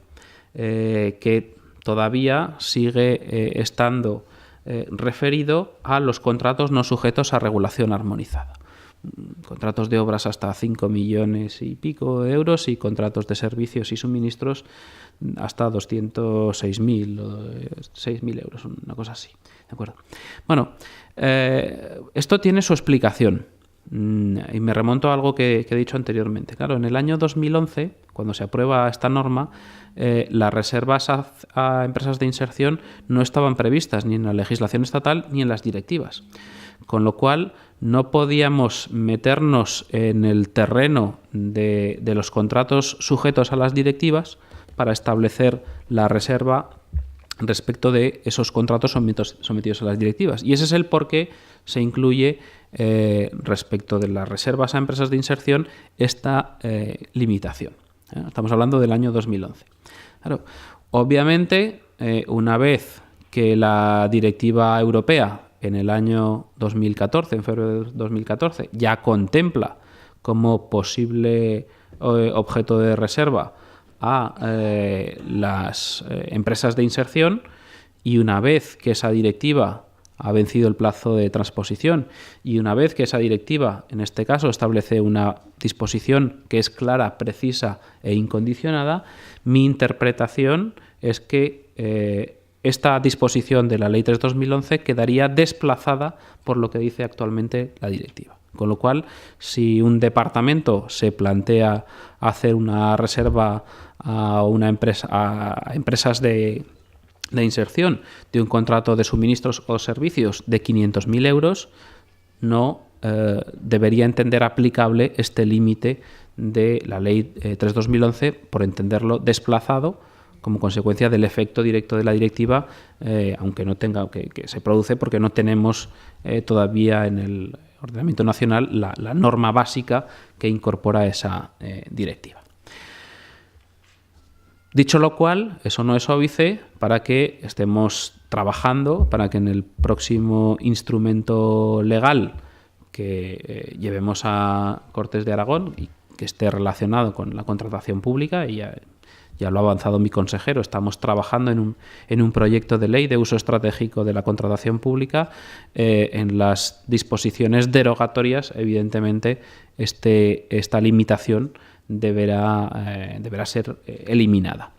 que todavía sigue estando referido a los contratos no sujetos a regulación armonizada. Contratos de obras hasta 5 millones y pico de euros y contratos de servicios y suministros hasta 206.000 o 6.000 euros, una cosa así. ¿De acuerdo? Bueno, esto tiene su explicación y me remonto a algo que he dicho anteriormente. Claro, en el año 2011, cuando se aprueba esta norma, las reservas a empresas de inserción no estaban previstas ni en la legislación estatal ni en las directivas, con lo cual no podíamos meternos en el terreno de los contratos sujetos a las directivas para establecer la reserva respecto de esos contratos sometidos a las directivas. Y ese es el por qué se incluye respecto de las reservas a empresas de inserción esta limitación. Estamos hablando del año 2011. Claro, obviamente, una vez que la directiva europea en el año 2014, en febrero de 2014, ya contempla como posible objeto de reserva a las empresas de inserción, y una vez que esa directiva ha vencido el plazo de transposición y una vez que esa directiva, en este caso, establece una disposición que es clara, precisa e incondicionada, mi interpretación es que esta disposición de la Ley 3/2011 quedaría desplazada por lo que dice actualmente la directiva. Con lo cual, si un departamento se plantea hacer una reserva a empresas de inserción de un contrato de suministros o servicios de 500.000 euros, no debería entender aplicable este límite de la Ley 3/2011 por entenderlo desplazado como consecuencia del efecto directo de la directiva, aunque no tenga que se produce porque no tenemos todavía en el ordenamiento nacional la norma básica que incorpora esa directiva. Dicho lo cual, eso no es óbice para que estemos trabajando para que en el próximo instrumento legal que llevemos a Cortes de Aragón y que esté relacionado con la contratación pública, y ya ya lo ha avanzado mi consejero, estamos trabajando en un proyecto de ley de uso estratégico de la contratación pública. En las disposiciones derogatorias, evidentemente, esta limitación deberá ser eliminada.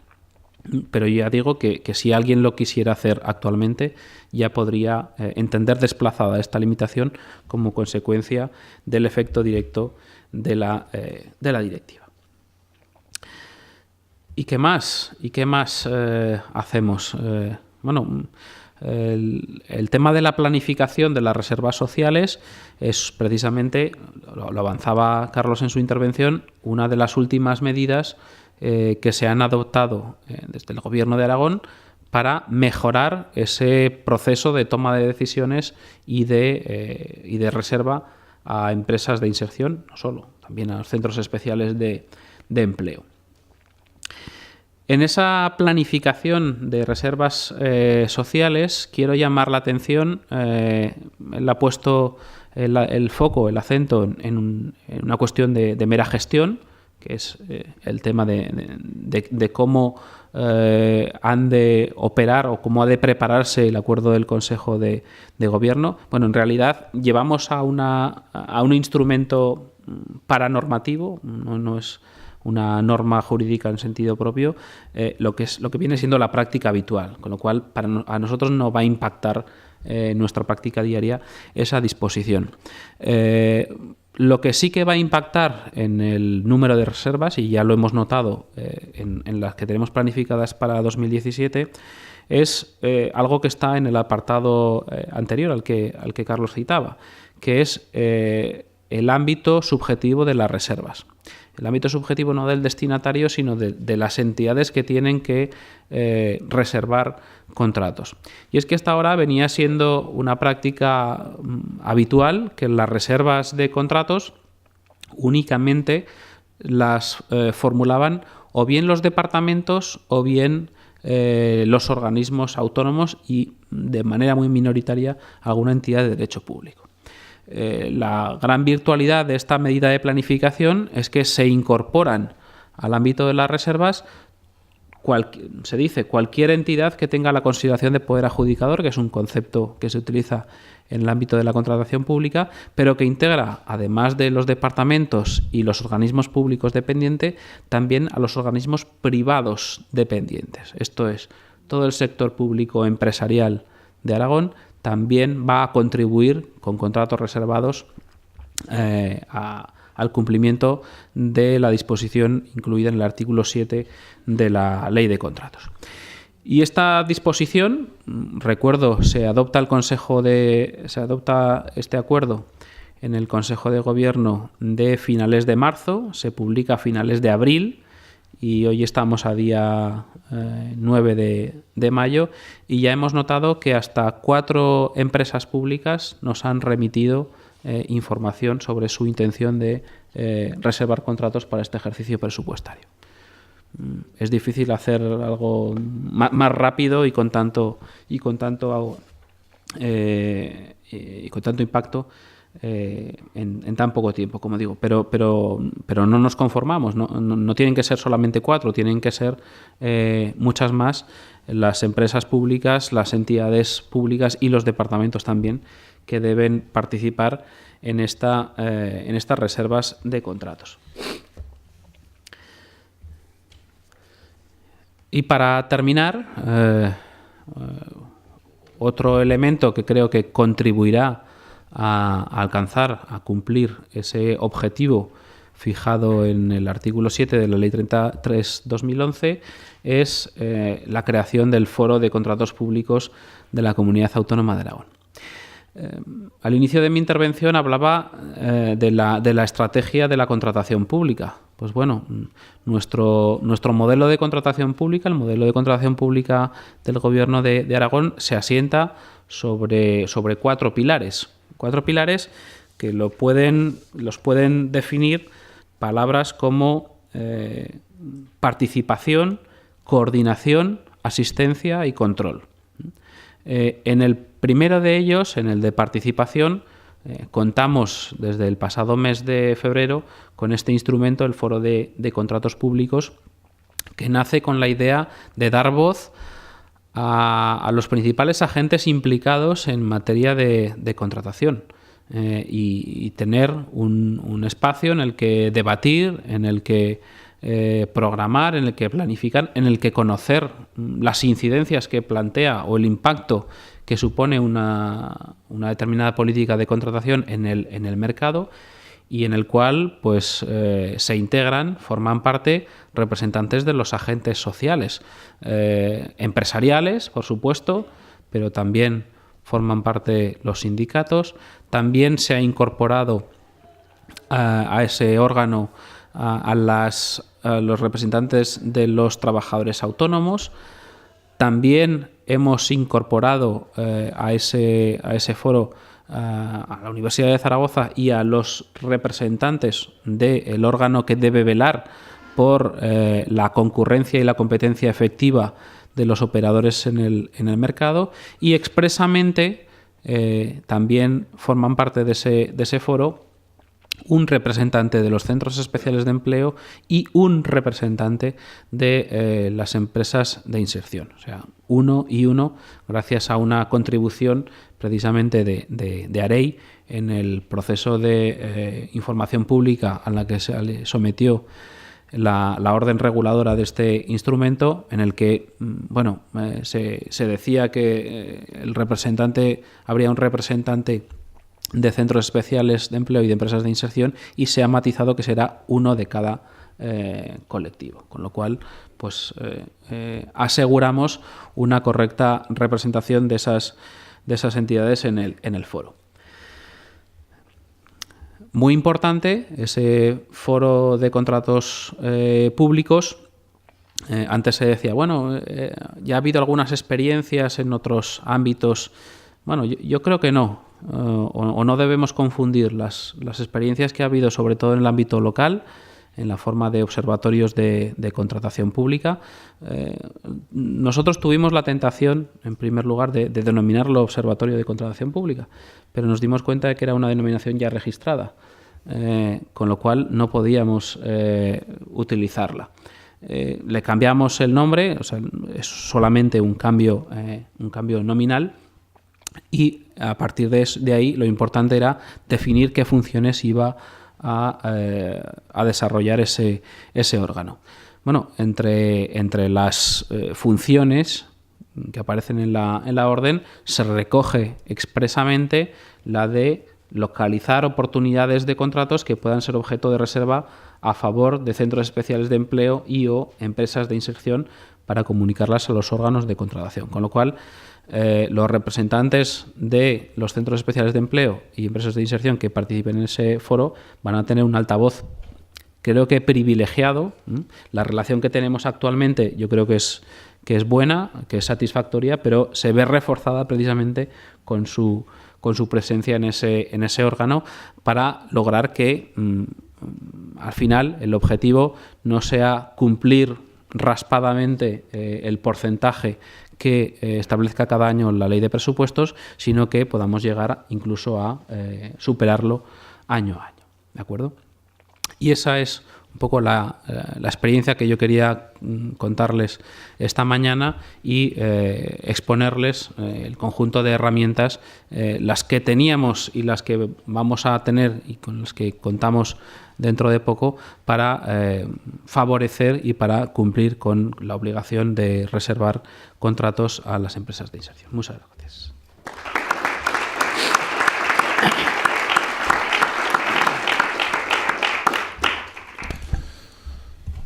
Pero ya digo que si alguien lo quisiera hacer actualmente, ya podría entender desplazada esta limitación como consecuencia del efecto directo de la directiva. ¿Y qué más? Hacemos? El tema de la planificación de las reservas sociales es precisamente, lo avanzaba Carlos en su intervención, una de las últimas medidas que se han adoptado desde el Gobierno de Aragón para mejorar ese proceso de toma de decisiones y de reserva a empresas de inserción, no solo, también a los centros especiales de empleo. En esa planificación de reservas sociales quiero llamar la atención, él ha puesto el foco, el acento en una cuestión de mera gestión, que es el tema de cómo han de operar o cómo ha de prepararse el acuerdo del Consejo de Gobierno. Bueno, en realidad llevamos a un instrumento paranormativo, no es una norma jurídica en sentido propio, lo que viene siendo la práctica habitual, con lo cual a nosotros no va a impactar nuestra práctica diaria esa disposición. Lo que sí que va a impactar en el número de reservas, y ya lo hemos notado en las que tenemos planificadas para 2017, es algo que está en el apartado anterior al que Carlos citaba, que es el ámbito subjetivo de las reservas. El ámbito subjetivo no del destinatario, sino de las entidades que tienen que reservar contratos. Y es que hasta ahora venía siendo una práctica habitual que las reservas de contratos únicamente las formulaban o bien los departamentos o bien los organismos autónomos y, de manera muy minoritaria, alguna entidad de derecho público. La gran virtualidad de esta medida de planificación es que se incorporan al ámbito de las reservas cualquier entidad que tenga la consideración de poder adjudicador, que es un concepto que se utiliza en el ámbito de la contratación pública, pero que integra, además de los departamentos y los organismos públicos dependientes, también a los organismos privados dependientes. Esto es, todo el sector público empresarial de Aragón también va a contribuir con contratos reservados al cumplimiento de la disposición incluida en el artículo 7 de la Ley de Contratos. Y esta disposición, recuerdo, se adopta este acuerdo en el Consejo de Gobierno de finales de marzo, se publica a finales de abril, y hoy estamos a día 9 de mayo, y ya hemos notado que hasta 4 empresas públicas nos han remitido información sobre su intención de reservar contratos para este ejercicio presupuestario. Es difícil hacer algo más rápido y con tanto impacto en tan poco tiempo, como digo, pero no nos conformamos, no tienen que ser solamente 4, tienen que ser muchas más las empresas públicas, las entidades públicas y los departamentos también, que deben participar en estas reservas de contratos. Y para terminar, otro elemento que creo que contribuirá a alcanzar, a cumplir ese objetivo fijado en el artículo 7 de la Ley 33/2011 es la creación del Foro de Contratos Públicos de la Comunidad Autónoma de Aragón. Al inicio de mi intervención hablaba de la estrategia de la contratación pública. Pues bueno, nuestro modelo de contratación pública, el modelo de contratación pública del Gobierno de Aragón, se asienta sobre 4 pilares. 4 pilares que los pueden definir palabras como participación, coordinación, asistencia y control. En el primero de ellos, en el de participación, contamos desde el pasado mes de febrero con este instrumento, el Foro de Contratos Públicos, que nace con la idea de dar voz a los principales agentes implicados en materia de contratación y tener un espacio en el que debatir, en el que programar, en el que planificar, en el que conocer las incidencias que plantea o el impacto que supone una determinada política de contratación en el mercado, y en el cual pues se integran, forman parte representantes de los agentes sociales, empresariales, por supuesto, pero también forman parte los sindicatos. También se ha incorporado a ese órgano a los representantes de los trabajadores autónomos. También hemos incorporado a ese foro a la Universidad de Zaragoza y a los representantes del órgano que debe velar por la concurrencia y la competencia efectiva de los operadores en el mercado, y expresamente también forman parte de ese foro un representante de los centros especiales de empleo y un representante de las empresas de inserción. O sea, uno y uno, gracias a una contribución precisamente de AREI en el proceso de información pública a la que se le sometió la orden reguladora de este instrumento, en el que se decía que habría un representante de centros especiales de empleo y de empresas de inserción, y se ha matizado que será uno de cada colectivo, con lo cual pues aseguramos una correcta representación de esas entidades en el foro. Muy importante ese foro de contratos públicos. Antes se decía, ya ha habido algunas experiencias en otros ámbitos. Bueno, yo creo que no, o no debemos confundir las experiencias que ha habido, sobre todo en el ámbito local, en la forma de observatorios de contratación pública. Nosotros tuvimos la tentación, en primer lugar, de denominarlo Observatorio de Contratación Pública, pero nos dimos cuenta de que era una denominación ya registrada, con lo cual no podíamos utilizarla. Le cambiamos el nombre, o sea, es solamente un cambio nominal, y a partir de ahí lo importante era definir qué funciones iba a desarrollar ese órgano. Bueno, entre las funciones que aparecen en la orden se recoge expresamente la de localizar oportunidades de contratos que puedan ser objeto de reserva a favor de centros especiales de empleo y o empresas de inserción, para comunicarlas a los órganos de contratación. Con lo cual, los representantes de los centros especiales de empleo y empresas de inserción que participen en ese foro van a tener un altavoz, creo que privilegiado. La relación que tenemos actualmente yo creo que es buena, que es satisfactoria, pero se ve reforzada precisamente con su presencia en ese órgano, para lograr que al final el objetivo no sea cumplir raspadamente el porcentaje que establezca cada año la ley de presupuestos, sino que podamos llegar incluso a superarlo año a año. ¿De acuerdo? Y esa es un poco la experiencia que yo quería contarles esta mañana, y exponerles el conjunto de herramientas, las que teníamos y las que vamos a tener y con las que contamos dentro de poco, para favorecer y para cumplir con la obligación de reservar contratos a las empresas de inserción. Muchas gracias.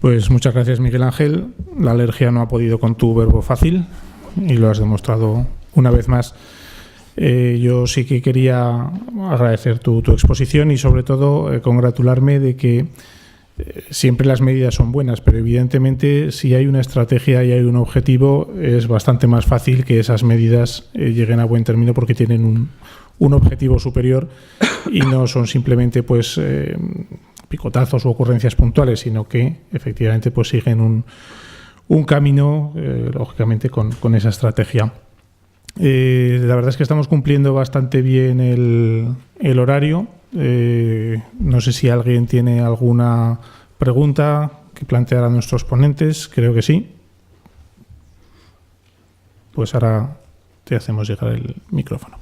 Pues muchas gracias, Miguel Ángel. La alergia no ha podido con tu verbo fácil y lo has demostrado una vez más. Yo sí que quería agradecer tu exposición y sobre todo congratularme de que siempre las medidas son buenas, pero evidentemente si hay una estrategia y hay un objetivo, es bastante más fácil que esas medidas lleguen a buen término, porque tienen un objetivo superior y no son simplemente picotazos u ocurrencias puntuales, sino que efectivamente siguen un camino, lógicamente, con esa estrategia. La verdad es que estamos cumpliendo bastante bien el horario. No sé si alguien tiene alguna pregunta, que plantearan nuestros ponentes. Creo que sí. Pues ahora te hacemos llegar el micrófono.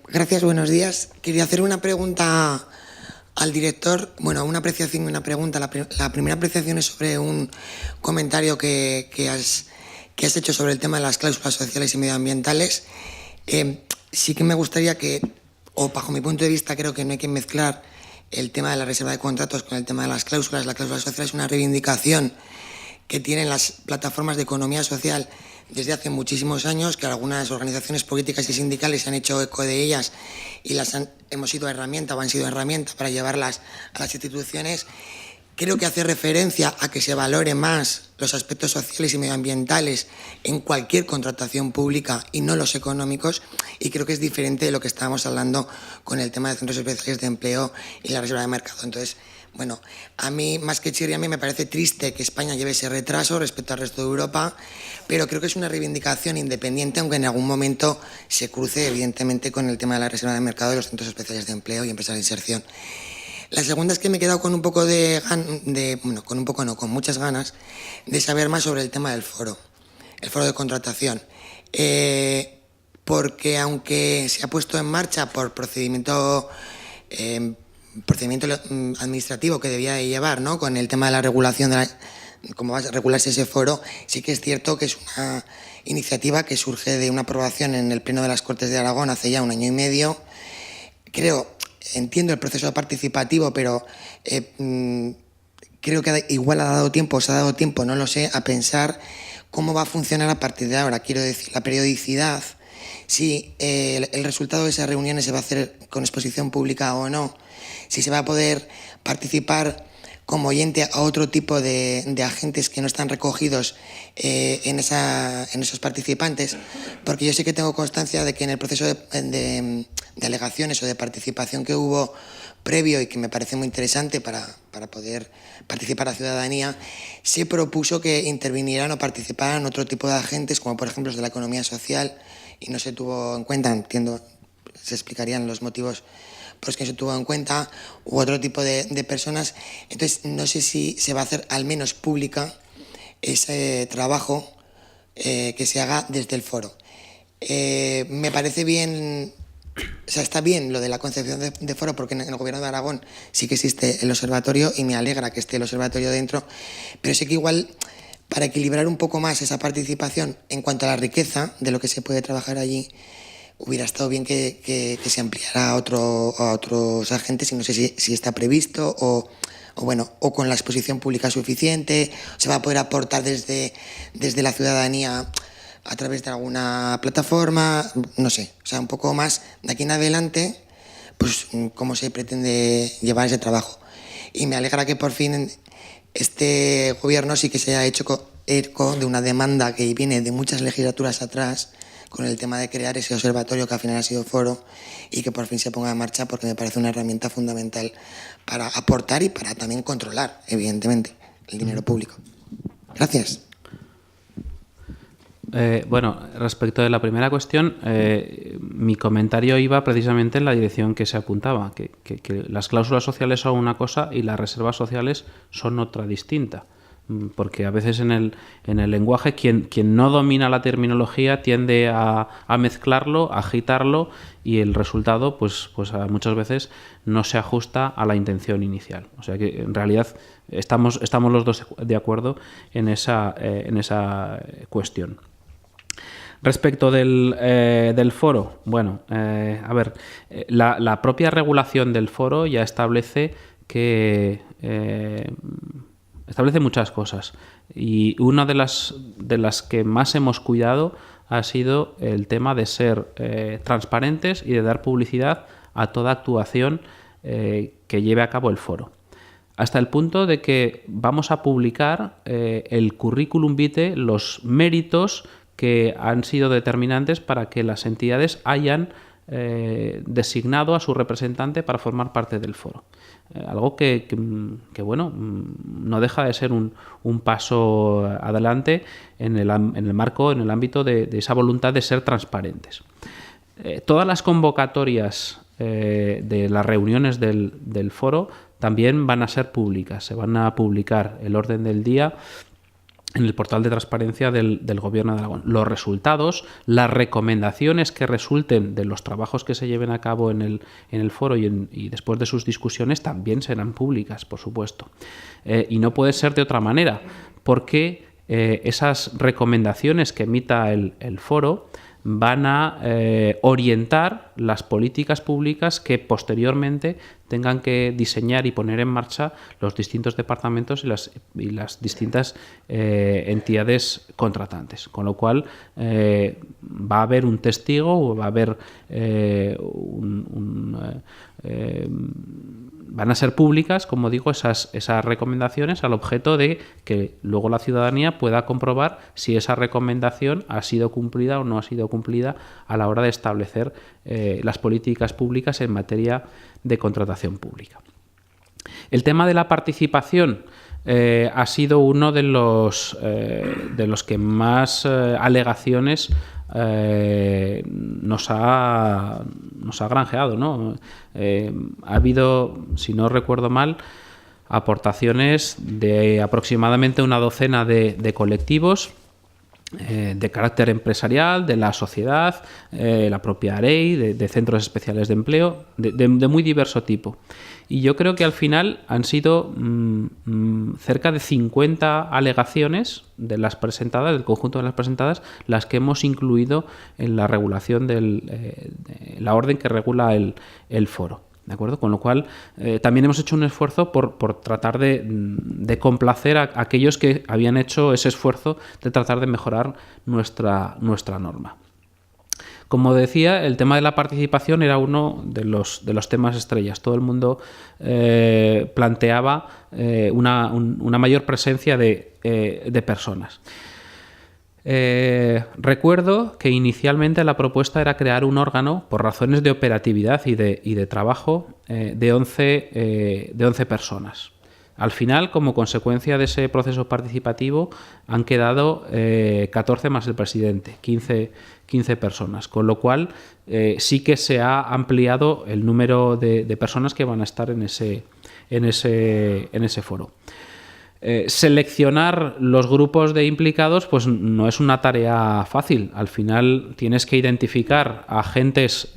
Gracias, buenos días. Quería hacer una pregunta al director. Bueno, una apreciación y una pregunta. La primera apreciación es sobre un comentario que has hecho sobre el tema de las cláusulas sociales y medioambientales. Sí que me gustaría o bajo mi punto de vista, creo que no hay que mezclar el tema de la reserva de contratos con el tema de las cláusulas. La cláusula social es una reivindicación que tienen las plataformas de economía social desde hace muchísimos años, que algunas organizaciones políticas y sindicales se han hecho eco de ellas y hemos sido herramienta o han sido herramienta para llevarlas a las instituciones. Creo que hace referencia a que se valore más los aspectos sociales y medioambientales en cualquier contratación pública y no los económicos, y creo que es diferente de lo que estábamos hablando con el tema de centros especiales de empleo y la reserva de mercado. Entonces, bueno, a mí, más que chirri, a mí me parece triste que España lleve ese retraso respecto al resto de Europa, pero creo que es una reivindicación independiente, aunque en algún momento se cruce, evidentemente, con el tema de la reserva de mercado de los centros especiales de empleo y empresas de inserción. La segunda es que me he quedado con un poco con muchas ganas de saber más sobre el tema del foro, el foro de contratación. Porque aunque se ha puesto en marcha por procedimiento administrativo que debía de llevar, ¿no?, con el tema de la regulación cómo va a regularse ese foro, sí que es cierto que es una iniciativa que surge de una aprobación en el Pleno de las Cortes de Aragón hace ya 1 año y medio. Entiendo el proceso participativo, pero creo que igual se ha dado tiempo, no lo sé, a pensar cómo va a funcionar a partir de ahora. Quiero decir, la periodicidad, si el resultado de esas reuniones se va a hacer con exposición pública o no, si se va a poder participar como oyente a otro tipo de agentes que no están recogidos en esos participantes, porque yo sé que tengo constancia de que en el proceso de alegaciones o de participación que hubo previo y que me parece muy interesante para poder participar a la ciudadanía, se propuso que intervinieran o participaran otro tipo de agentes, como por ejemplo los de la economía social, y no se tuvo en cuenta, entiendo, se explicarían los motivos por los que no se tuvo en cuenta, u otro tipo de personas. Entonces, no sé si se va a hacer al menos pública ese trabajo que se haga desde el foro. Me parece bien, o sea, está bien lo de la concepción de foro, porque en el Gobierno de Aragón sí que existe el observatorio y me alegra que esté el observatorio dentro, pero sé que igual, para equilibrar un poco más esa participación en cuanto a la riqueza de lo que se puede trabajar allí, hubiera estado bien que se ampliara a otros agentes, y no sé si está previsto o con la exposición pública suficiente, se va a poder aportar desde la ciudadanía a través de alguna plataforma, no sé, o sea, un poco más de aquí en adelante, pues cómo se pretende llevar ese trabajo. Y me alegra que por fin este gobierno sí que se haya hecho eco de una demanda que viene de muchas legislaturas atrás, con el tema de crear ese observatorio que al final ha sido foro, y que por fin se ponga en marcha, porque me parece una herramienta fundamental para aportar y para también controlar, evidentemente, el dinero público. Gracias. Bueno, respecto de la primera cuestión, mi comentario iba precisamente en la dirección que se apuntaba, que las cláusulas sociales son una cosa y las reservas sociales son otra distinta. Porque a veces en el lenguaje quien no domina la terminología tiende a mezclarlo, a agitarlo, y el resultado pues muchas veces no se ajusta a la intención inicial. O sea que en realidad estamos los dos de acuerdo en esa cuestión. Respecto del foro, bueno, a ver, la propia regulación del foro ya establece que establece muchas cosas, y una de las que más hemos cuidado ha sido el tema de ser transparentes y de dar publicidad a toda actuación que lleve a cabo el foro, hasta el punto de que vamos a publicar el currículum vitae, los méritos que han sido determinantes para que las entidades hayan designado a su representante para formar parte del foro. Algo que bueno, no deja de ser un paso adelante en el marco, en el ámbito de esa voluntad de ser transparentes. Todas las convocatorias de las reuniones del foro también van a ser públicas. Se van a publicar el orden del día en el portal de transparencia del Gobierno de Aragón. Los resultados, las recomendaciones que resulten de los trabajos que se lleven a cabo en el foro y después de sus discusiones también serán públicas, por supuesto. Y no puede ser de otra manera, porque esas recomendaciones que emita el foro van a orientar las políticas públicas que posteriormente tengan que diseñar y poner en marcha los distintos departamentos y las distintas entidades contratantes. Con lo cual va a haber un testigo o va a haber van a ser públicas, como digo, esas recomendaciones al objeto de que luego la ciudadanía pueda comprobar si esa recomendación ha sido cumplida o no ha sido cumplida a la hora de establecer las políticas públicas en materia de contratación pública. El tema de la participación ha sido uno de los que más alegaciones nos ha granjeado, ¿no? Ha habido, si no recuerdo mal, aportaciones de aproximadamente una docena de colectivos de carácter empresarial, de la sociedad, la propia AREI, de centros especiales de empleo, de muy diverso tipo. Y yo creo que al final han sido cerca de 50 alegaciones de las presentadas, del conjunto de las presentadas, las que hemos incluido en la regulación de la orden que regula el foro. ¿De acuerdo? Con lo cual, también hemos hecho un esfuerzo por tratar de complacer a aquellos que habían hecho ese esfuerzo de tratar de mejorar nuestra norma. Como decía, el tema de la participación era uno de los temas estrellas. Todo el mundo planteaba una mayor presencia de personas. Recuerdo que inicialmente la propuesta era crear un órgano por razones de operatividad y de trabajo de 11 personas. Al final, como consecuencia de ese proceso participativo, han quedado 14 más el presidente, 15 personas, con lo cual sí que se ha ampliado el número de personas que van a estar en ese foro. Seleccionar los grupos de implicados pues no es una tarea fácil. Al final tienes que identificar a agentes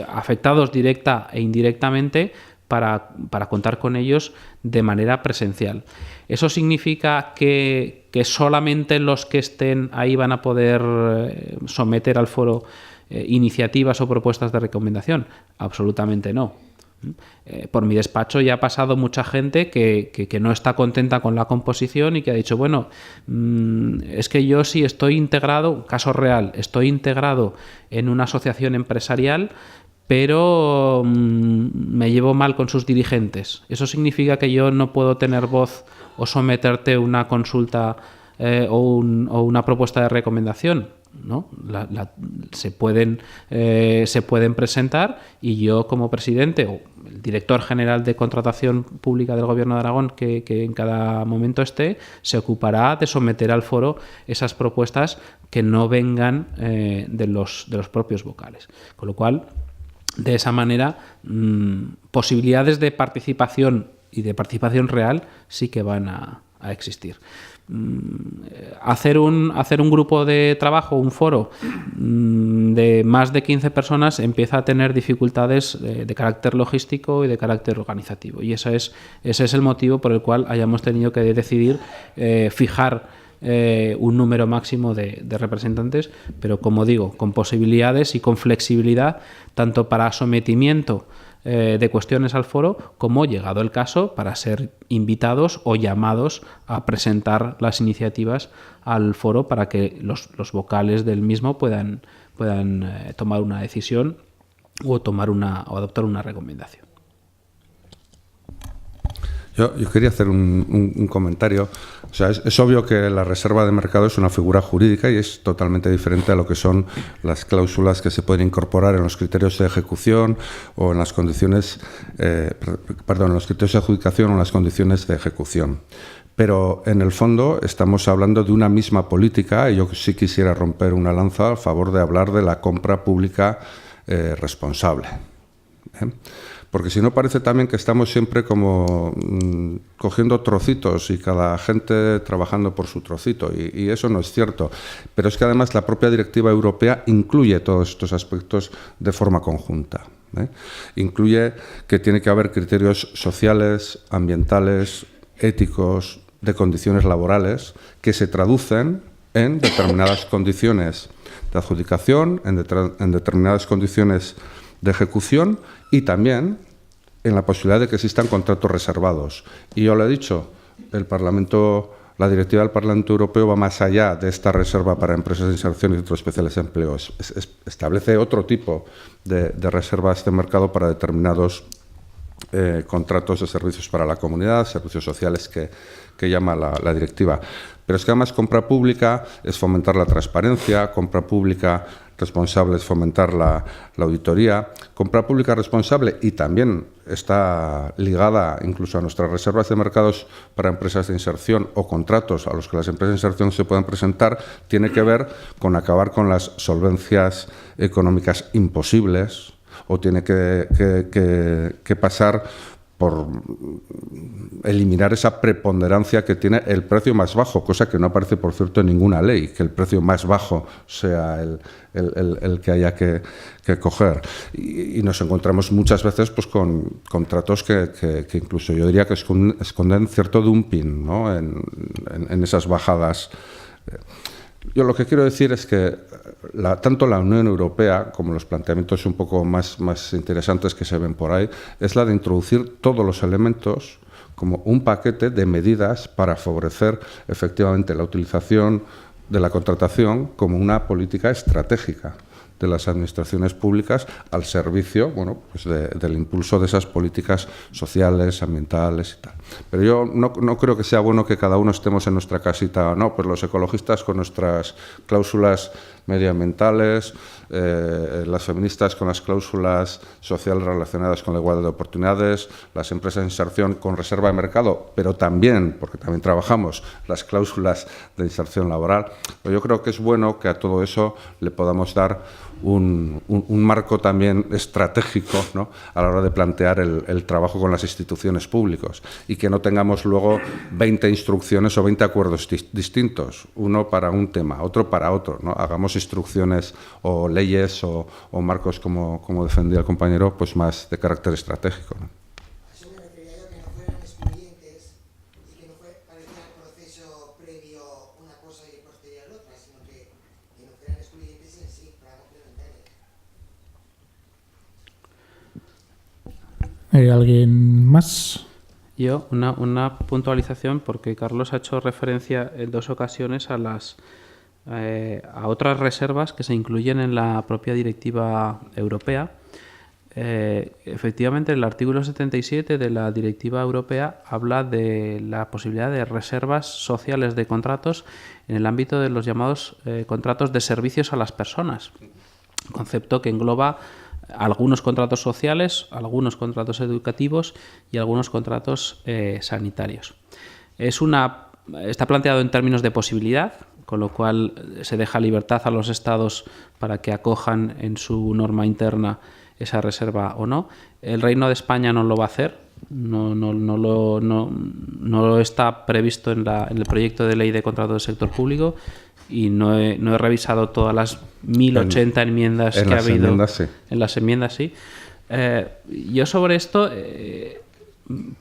afectados directa e indirectamente para contar con ellos de manera presencial. ¿Eso significa que solamente los que estén ahí van a poder someter al foro iniciativas o propuestas de recomendación? Absolutamente no. Por mi despacho ya ha pasado mucha gente que no está contenta con la composición y que ha dicho, bueno, es que yo sí estoy integrado, caso real, estoy integrado en una asociación empresarial, pero me llevo mal con sus dirigentes. ¿Eso significa que yo no puedo tener voz o someterte una consulta o una propuesta de recomendación? ¿No? Se pueden presentar y yo como presidente o el director general de contratación pública del Gobierno de Aragón que en cada momento esté se ocupará de someter al foro esas propuestas que no vengan de los propios vocales. Con lo cual, de esa manera, posibilidades de participación y de participación real sí que van a existir. Hacer un grupo de trabajo, un foro de más de 15 personas empieza a tener dificultades de carácter logístico y de carácter organizativo, y ese es el motivo por el cual hayamos tenido que decidir fijar un número máximo de representantes, pero como digo, con posibilidades y con flexibilidad tanto para sometimiento de cuestiones al foro, como, llegado el caso, para ser invitados o llamados a presentar las iniciativas al foro para que los vocales del mismo puedan tomar una decisión o adoptar una recomendación. Yo quería hacer un comentario. O sea, es obvio que la reserva de mercado es una figura jurídica y es totalmente diferente a lo que son las cláusulas que se pueden incorporar en los criterios de ejecución o en las condiciones, en los criterios de adjudicación o en las condiciones de ejecución. Pero en el fondo estamos hablando de una misma política y yo sí quisiera romper una lanza a favor de hablar de la compra pública responsable. Porque si no parece también que estamos siempre como cogiendo trocitos y cada gente trabajando por su trocito, y eso no es cierto. Pero es que además la propia directiva europea incluye todos estos aspectos de forma conjunta. Incluye que tiene que haber criterios sociales, ambientales, éticos, de condiciones laborales, que se traducen en determinadas condiciones de adjudicación, en determinadas condiciones de ejecución y también en la posibilidad de que existan contratos reservados. Y yo lo he dicho, la directiva del Parlamento Europeo va más allá de esta reserva para empresas de inserción y centros especiales de empleo. Establece otro tipo de reservas de mercado para determinados contratos de servicios para la comunidad, servicios sociales que llama la directiva. Pero es que además compra pública es fomentar la transparencia, compra pública responsable es fomentar la auditoría, compra pública responsable, y también está ligada incluso a nuestras reservas de mercados para empresas de inserción o contratos a los que las empresas de inserción se puedan presentar, tiene que ver con acabar con las solvencias económicas imposibles, o tiene que pasar por eliminar esa preponderancia que tiene el precio más bajo, cosa que no aparece, por cierto, en ninguna ley, que el precio más bajo sea el que haya que coger. Y nos encontramos muchas veces pues con contratos que incluso yo diría que esconden cierto dumping, ¿no? en esas bajadas. Yo lo que quiero decir es que tanto la Unión Europea como los planteamientos un poco más interesantes que se ven por ahí es la de introducir todos los elementos como un paquete de medidas para favorecer efectivamente la utilización de la contratación como una política estratégica de las administraciones públicas al servicio, bueno, pues del impulso de esas políticas sociales, ambientales y tal. Pero yo no creo que sea bueno que cada uno estemos en nuestra casita, no, pues los ecologistas con nuestras cláusulas medioambientales, las feministas con las cláusulas sociales relacionadas con la igualdad de oportunidades, las empresas de inserción con reserva de mercado, pero también, porque también trabajamos, las cláusulas de inserción laboral. Pero yo creo que es bueno que a todo eso le podamos dar un marco también estratégico, ¿no?, a la hora de plantear el trabajo con las instituciones públicas, y que no tengamos luego 20 instrucciones o 20 acuerdos distintos, uno para un tema, otro para otro, ¿no? Hagamos instrucciones o leyes o marcos, como defendía el compañero, pues más de carácter estratégico, ¿no? ¿Alguien más? Yo, una puntualización, porque Carlos ha hecho referencia en dos ocasiones a otras reservas que se incluyen en la propia directiva europea. Efectivamente, el artículo 77 de la directiva europea habla de la posibilidad de reservas sociales de contratos en el ámbito de los llamados contratos de servicios a las personas, concepto que engloba algunos contratos sociales, algunos contratos educativos y algunos contratos sanitarios. Está planteado en términos de posibilidad, con lo cual se deja libertad a los Estados para que acojan en su norma interna esa reserva o no. El Reino de España no lo va a hacer, no lo está previsto en el proyecto de ley de contrato del sector público, y no he revisado todas las 1080 enmiendas que ha habido. En las enmiendas, sí. Yo sobre esto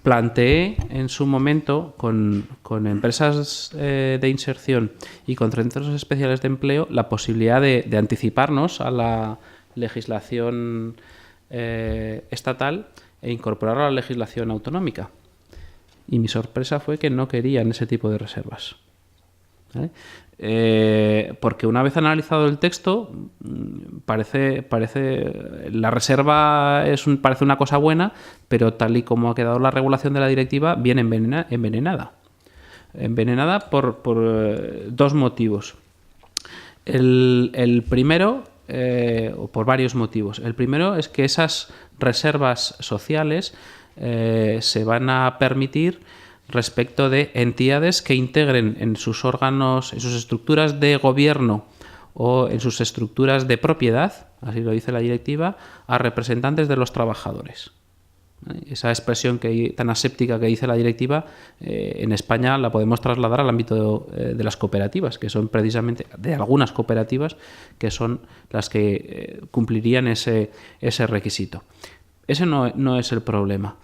planteé en su momento con empresas de inserción y con centros especiales de empleo la posibilidad de anticiparnos a la legislación estatal e incorporarlo a la legislación autonómica. Y mi sorpresa fue que no querían ese tipo de reservas. ¿vale? Porque una vez analizado el texto, parece la reserva parece una cosa buena, pero tal y como ha quedado la regulación de la directiva, viene envenenada. Envenenada por dos motivos. El primero, o por varios motivos. El primero es que esas reservas sociales se van a permitir respecto de entidades que integren en sus órganos, en sus estructuras de gobierno o en sus estructuras de propiedad, así lo dice la directiva, a representantes de los trabajadores. Esa expresión tan aséptica que dice la directiva, en España la podemos trasladar al ámbito de las cooperativas, que son precisamente de algunas cooperativas que son las que cumplirían ese requisito. Ese no es el problema.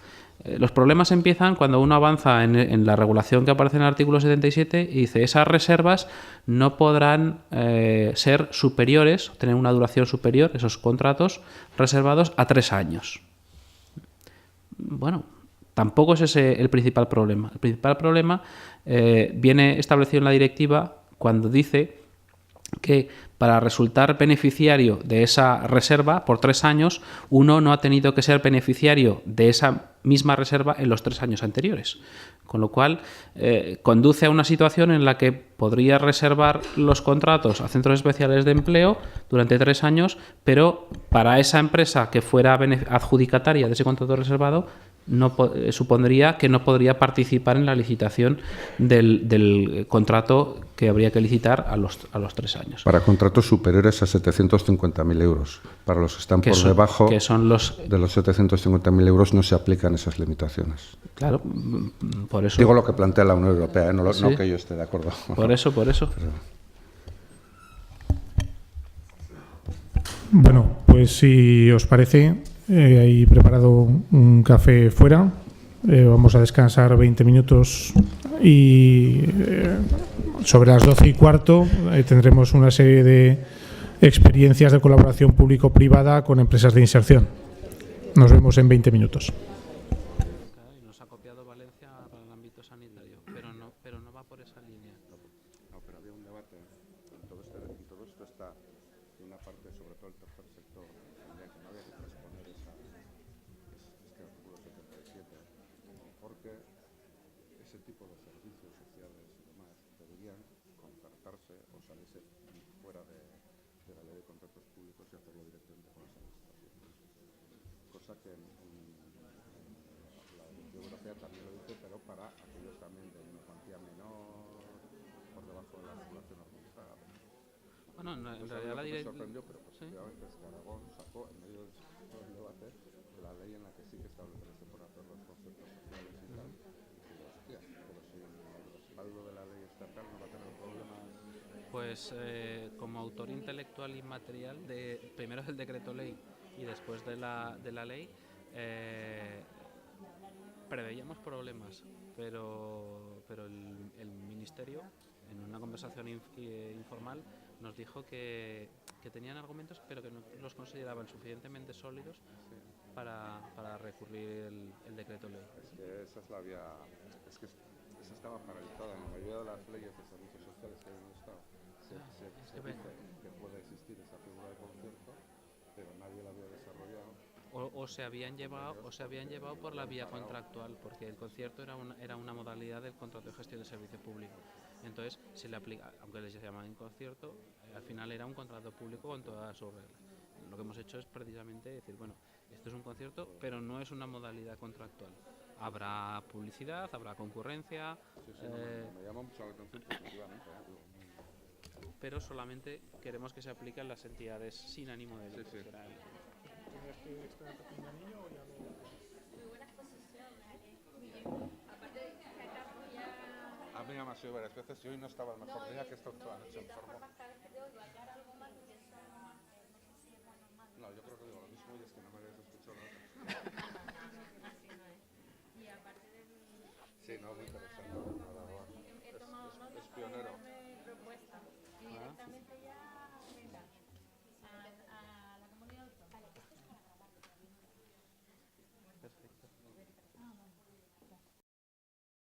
Los problemas empiezan cuando uno avanza en la regulación que aparece en el artículo 77 y dice esas reservas no podrán ser superiores, tener una duración superior, esos contratos reservados, a 3 años. Bueno, tampoco es ese el principal problema. El principal problema viene establecido en la directiva cuando dice que para resultar beneficiario de esa reserva por 3 años, uno no ha tenido que ser beneficiario de esa misma reserva en los 3 años anteriores. Con lo cual, conduce a una situación en la que podría reservar los contratos a centros especiales de empleo durante 3 años, pero para esa empresa que fuera adjudicataria de ese contrato reservado, supondría que no podría participar en la licitación del contrato que habría que licitar a los 3 años. Para contratos superiores a 750.000 euros. Para los que están por debajo de los 750.000 euros no se aplican esas limitaciones. Claro, por eso... Digo lo que plantea la Unión Europea, no que yo esté de acuerdo. Por eso. Bueno, pues si os parece, he preparado un café fuera. Vamos a descansar 20 minutos y sobre las 12:15 tendremos una serie de experiencias de colaboración público-privada con empresas de inserción. Nos vemos en 20 minutos. Nos ha copiado Valencia para el ámbito sanitario, pero no va por esa línea. No, pero había un debate. En todo esto está una parte, sobre todo el tercer sector, en el que no había que transponer este artículo 77, porque ese tipo de servicios sociales y demás deberían concertarse o salirse fuera de la ley de contratos públicos y hacerlo directamente con las administraciones. Cosa que la Unión Europea también lo dice, pero para aquellos también de una cuantía menor, por debajo de la población armonizada. Bueno, en realidad la directiva... Me sorprendió, pero positivamente es que Aragón sacó en medio del debate la ley en la que sí que establece que se pueden hacer los conceptos sociales y tal. Y digo, hostia, pero si el respaldo de la ley estatal no va a tener problemas. Pues como autor intelectual inmaterial, primero del decreto ley y después de la ley, preveíamos problemas, pero el Ministerio, en una conversación informal, nos dijo que tenían argumentos, pero que no los consideraban suficientemente sólidos para recurrir el decreto ley. Es que esa es la vía, es que esa estaba paralizada en la mayoría de las leyes de servicios sociales que hay en el Estado. Se dice que puede existir esa figura de concierto, pero nadie la había desarrollado. O se habían llevado por la vía contractual, porque el concierto era una modalidad del contrato de gestión de servicio público. Entonces, se le aplica, aunque les llamaban concierto, al final era un contrato público con todas sus reglas. Lo que hemos hecho es precisamente decir, bueno, esto es un concierto, pero no es una modalidad contractual. Habrá publicidad, habrá concurrencia. Sí, me llama mucho la atención positivamente. Pero solamente queremos que se aplique en las entidades sin ánimo de lucro. Sí. A mí me ha sido varias veces y hoy no estaba el mejor día, que he estado toda la noche enfermo. No, yo creo que digo lo mismo y es que no me habías escuchado nada. Sí, no,